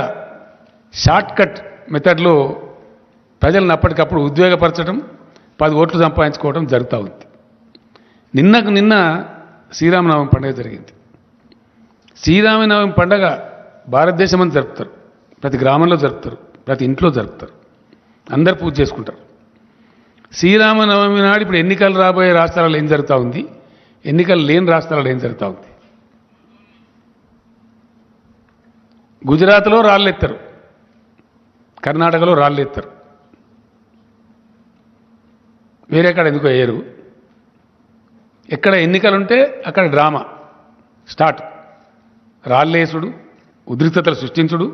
షార్ట్కట్ మెథడ్లో ప్రజలను అప్పటికప్పుడు ఉద్వేగపరచడం, 10 ఓట్లు సంపాదించుకోవడం జరుగుతూ ఉంది. నిన్న శ్రీరామనవమి పండుగ జరిగింది. శ్రీరామనవమి పండుగ భారతదేశం అంతా జరుపుతారు, ప్రతి గ్రామంలో జరుపుతారు, ప్రతి ఇంట్లో జరుపుతారు, అందరు పూజ చేసుకుంటారు. శ్రీరామనవమి నాడు ఇప్పుడు ఎన్నికలు రాబోయే రాష్ట్రాలలో ఏం జరుగుతూ ఉంది, ఎన్నికలు లేని రాష్ట్రాలలో ఏం జరుగుతూ ఉంది. గుజరాత్లో రాళ్ళెత్తారు, కర్ణాటకలో రాళ్ళెత్తారు, వేరేకాడ ఎందుకో వేయరు. ఎక్కడ ఎన్నికలుంటే అక్కడ డ్రామా స్టార్ట్, రాళ్ళేసుడు, ఉద్రిక్తతలు సృష్టించుడు,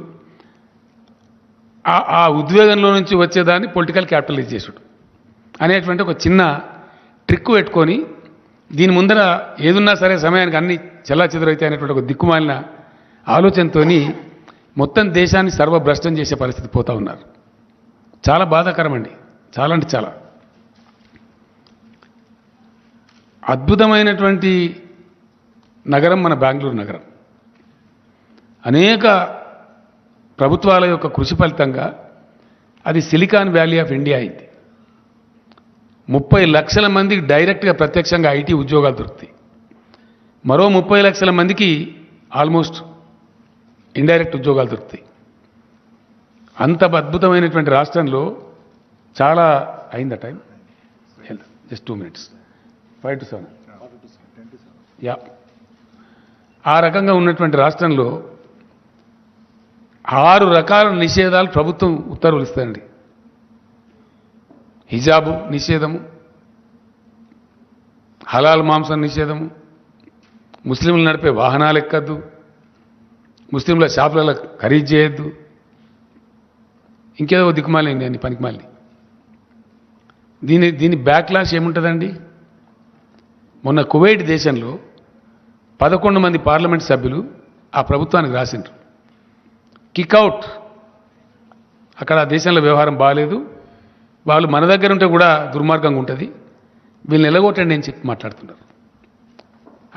ఆ ఉద్వేగంలో నుంచి వచ్చేదాన్ని పొలిటికల్ క్యాపిటలైజ్ చేసుడు అనేటువంటి ఒక చిన్న ట్రిక్ పెట్టుకొని, దీని ముందర ఏదున్నా సరే సమయానికి అన్ని చెల్లాచెదురైతే అనేటువంటి ఒక దిక్కుమాలిన ఆలోచనతో మొత్తం దేశాన్ని సర్వభ్రష్టం చేసే పరిస్థితి పోతూ ఉన్నారు. చాలా బాధాకరం అండి, చాలా అంటే చాలా. అద్భుతమైనటువంటి నగరం మన బెంగళూరు నగరం. అనేక ప్రభుత్వాల యొక్క కృషి ఫలితంగా అది సిలికాన్ వ్యాలీ ఆఫ్ ఇండియా అయింది. 30 లక్షల మందికి డైరెక్ట్గా ప్రత్యక్షంగా ఐటీ ఉద్యోగాలు దొరుకుతాయి. మరో 30 లక్షల మందికి ఆల్మోస్ట్ ఇండైరెక్ట్ ఉద్యోగాలు దొరుకుతాయి. అంత అద్భుతమైనటువంటి రాష్ట్రంలో చాలా అయిందా time, just 2 minutes, 5 to 7, yeah. ఆ రకంగా ఉన్నటువంటి రాష్ట్రంలో 6 రకాల నిషేధాలు ప్రభుత్వం ఉత్తర్వులు ఇస్తాయండి. హిజాబు నిషేధము, హలాల్ మాంసం నిషేధము, ముస్లింలు నడిపే వాహనాలు ఎక్కద్దు, ముస్లింల షాపులలో ఖరీదు చేయొద్దు, ఇంకేదో దిక్కుమాలి అన్ని పనికిమాలి. దీని బ్యాక్లాష్ ఏముంటుందండి? మొన్న కువైట్ దేశంలో 11 మంది పార్లమెంట్ సభ్యులు ఆ ప్రభుత్వానికి రాసిండ్రు, కిక్అవుట్. అక్కడ ఆ దేశంలో వ్యవహారం బాగాలేదు, వాళ్ళు మన దగ్గర ఉంటే కూడా దుర్మార్గంగా ఉంటుంది, వీళ్ళని ఎలగొట్టండి అని చెప్పి మాట్లాడుతున్నారు.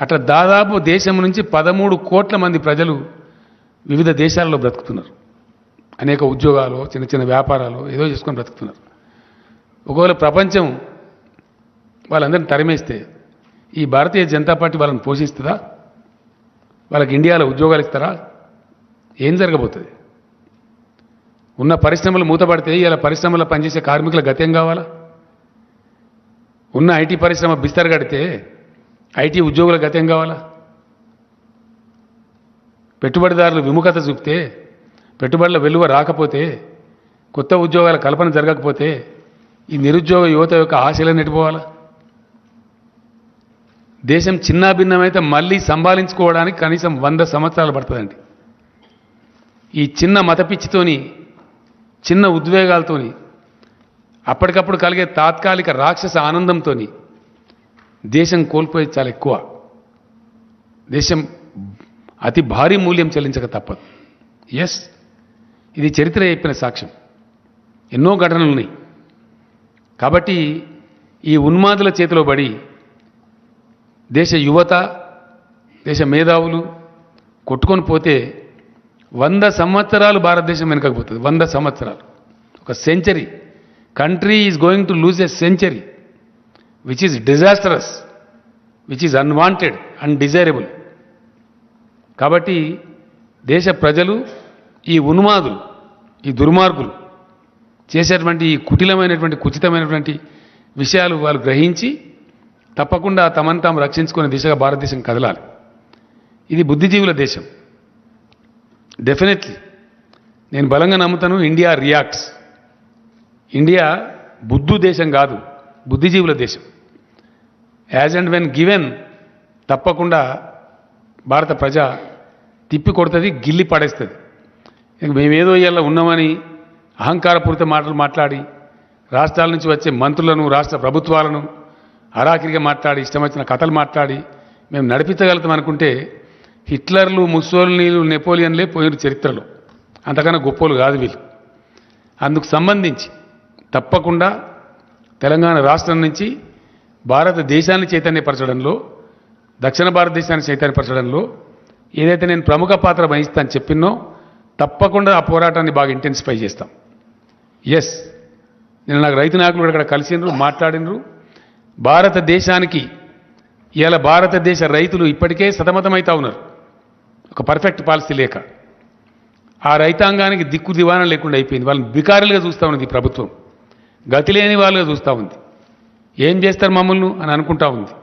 అట్లా దాదాపు దేశం నుంచి 13 కోట్ల మంది ప్రజలు వివిధ దేశాలలో బ్రతుకుతున్నారు. అనేక ఉద్యోగాలు, చిన్న చిన్న వ్యాపారాలు ఏదో చేసుకొని బ్రతుకుతున్నారు. ఒకవేళ ప్రపంచం వాళ్ళందరినీ తరిమేస్తే ఈ భారతీయ జనతా పార్టీ వాళ్ళని పోషిస్తుందా? వాళ్ళకి ఇండియాలో ఉద్యోగాలు ఇస్తారా? ఏం జరగబోతుంది? ఉన్న పరిశ్రమలు మూతపడితే ఇలా పరిశ్రమలో పనిచేసే కార్మికుల గత్యం కావాలా? ఉన్న ఐటీ పరిశ్రమ బిస్తర్ కడితే ఐటీ ఉద్యోగుల గత్యం కావాలా? పెట్టుబడిదారులు విముఖత చూపితే, పెట్టుబడుల వెలువ రాకపోతే, కొత్త ఉద్యోగాల కల్పన జరగకపోతే ఈ నిరుద్యోగ యువత యొక్క ఆశలను నెట్టిపోవాలా? దేశం చిన్నాభిన్నమైతే మళ్ళీ సంభాళించుకోవడానికి కనీసం 100 సంవత్సరాలు పడుతుందండి. ఈ చిన్న మతపిచ్చితోని, చిన్న ఉద్వేగాలతోని, అప్పటికప్పుడు కలిగే తాత్కాలిక రాక్షస ఆనందంతో దేశం కోల్పోయేది చాలా ఎక్కువ. దేశం అతి భారీ మూల్యం చెల్లించక తప్పదు. ఎస్, ఇది చరిత్ర చెప్పిన సాక్ష్యం. ఎన్నో ఘటనలు ఉన్నాయి. కాబట్టి ఈ ఉన్మాదుల చేతిలో పడి దేశ యువత, దేశ మేధావులు కొట్టుకొని పోతే 100 సంవత్సరాలు భారతదేశం వెనుకపోతుంది. 100 సంవత్సరాలు, ఒక century. Country is going to lose a century which is disastrous, which is unwanted, undesirable. కాబట్టి దేశ ప్రజలు ఈ ఉన్మాదులు, ఈ దుర్మార్గులు చేసేటువంటి ఈ కుటిలమైనటువంటి కుచితమైనటువంటి విషయాలు వాళ్ళు గ్రహించి తప్పకుండా తమను తాము రక్షించుకునే దిశగా భారతదేశం కదలాలి. ఇది బుద్ధిజీవుల దేశం. డెఫినెట్లీ నేను బలంగా నమ్ముతాను, ఇండియా రియాక్ట్స్. ఇండియా బుద్ధు దేశం కాదు, బుద్ధిజీవుల దేశం. యాజ్ అండ్ వెన్ గివెన్ తప్పకుండా భారత ప్రజ తిప్పి కొడుతుంది, గిల్లి పడేస్తుంది. మేమేదో ఇవాళ ఉన్నామని అహంకారపూరిత మాటలు మాట్లాడి రాష్ట్రాల నుంచి వచ్చే మంత్రులను, రాష్ట్ర ప్రభుత్వాలను అరాకిరిగా మాట్లాడి, ఇష్టం వచ్చిన కథలు మాట్లాడి మేము నడిపించగలుగుతాం అనుకుంటే హిట్లర్లు, ముస్సోలినీలు, నెపోలియన్లే పోయిన చరిత్రలో. అంతకన్నా గొప్పలు కాదు వీళ్ళు. అందుకు సంబంధించి తప్పకుండా తెలంగాణ రాష్ట్రం నుంచి భారతదేశాన్ని చైతన్యపరచడంలో, దక్షిణ భారతదేశాన్ని చైతన్యపరచడంలో ఏదైతే నేను ప్రముఖ పాత్ర వహిస్తాను చెప్పినో తప్పకుండా ఆ పోరాటాన్ని బాగా ఇంటెన్సిఫై చేస్తాం. ఎస్, నేను నాకు రైతు నాయకులు కూడా ఇక్కడ కలిసినరు, మాట్లాడినరు. భారతదేశానికి ఇవాళ భారతదేశ రైతులు ఇప్పటికే సతమతమవుతా ఉన్నారు, ఒక పర్ఫెక్ట్ పాలసీ లేక. ఆ రైతాంగానికి దిక్కు దివాణం లేకుండా అయిపోయింది. వాళ్ళని బికారులుగా చూస్తూ ఉంది ఈ ప్రభుత్వం, గతి లేని వాళ్ళుగా చూస్తూ ఉంది. ఏం చేస్తారు మమ్మల్ని అని అనుకుంటా ఉంది.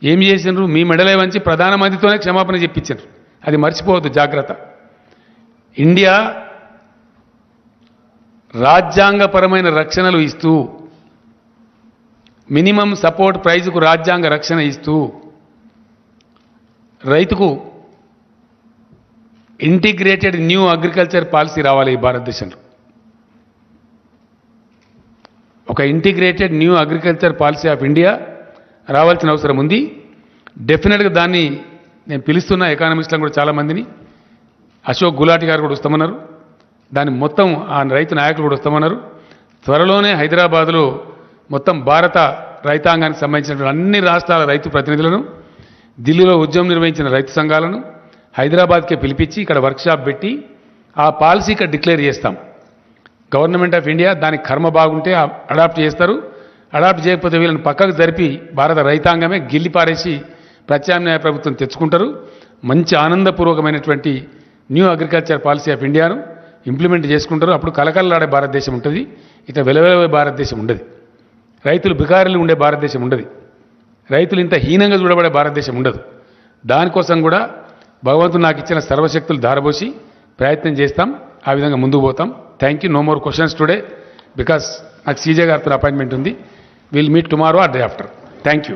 ఏం చేసినారు? మీ మెడలే వంచి ప్రధానమంత్రితోనే క్షమాపణ చెప్పించారు. అది మర్చిపోవద్దు, జాగ్రత్త. ఇండియా రాజ్యాంగపరమైన రక్షణలు ఇస్తూ, మినిమం సపోర్ట్ ప్రైజ్కు రాజ్యాంగ రక్షణ ఇస్తూ, రైతుకు ఇంటిగ్రేటెడ్ న్యూ అగ్రికల్చర్ పాలసీ రావాలి ఈ భారతదేశంలో. ఒక integrated new agriculture policy of India రావాల్సిన అవసరం ఉంది. డెఫినెట్గా దాన్ని నేను పిలుస్తున్న ఎకానమిస్టులను కూడా చాలామందిని, అశోక్ గులాటి గారు కూడా వస్తామన్నారు, దాన్ని మొత్తం ఆ రైతు నాయకులు కూడా వస్తామన్నారు. త్వరలోనే హైదరాబాదులో మొత్తం భారత రైతాంగానికి సంబంధించిన అన్ని రాష్ట్రాల రైతు ప్రతినిధులను, ఢిల్లీలో ఉద్యమం నిర్వహించిన రైతు సంఘాలను హైదరాబాద్కే పిలిపించి ఇక్కడ వర్క్షాప్ పెట్టి ఆ పాలసీ ఇక్కడ డిక్లేర్ చేస్తాం. గవర్నమెంట్ ఆఫ్ ఇండియా దానికి కర్మ బాగుంటే అడాప్ట్ చేస్తారు, అడాప్ట్ చేయకపోతే వీళ్ళని పక్కకు జరిపి భారత రైతాంగమే గిల్లిపారేసి ప్రత్యామ్నాయ ప్రభుత్వం తెచ్చుకుంటారు. మంచి ఆనందపూర్వకమైనటువంటి న్యూ అగ్రికల్చర్ పాలసీ ఆఫ్ ఇండియాను ఇంప్లిమెంట్ చేసుకుంటారు. అప్పుడు కలకలలాడే భారతదేశం ఉంటుంది, ఇట్లా వెలవెలవే భారతదేశం ఉండదు. రైతులు బికారులు ఉండే భారతదేశం ఉండదు, రైతులు ఇంత హీనంగా చూడబడే భారతదేశం ఉండదు. దానికోసం కూడా భగవంతుడు నాకు ఇచ్చిన సర్వశక్తులు ధారబోసి ప్రయత్నం చేస్తాం, ఆ విధంగా ముందుకు పోతాం. Thank you. No more questions today because నాకు సీజే గారితో అపాయింట్మెంట్ ఉంది. Will meet tomorrow or day after. Thank you.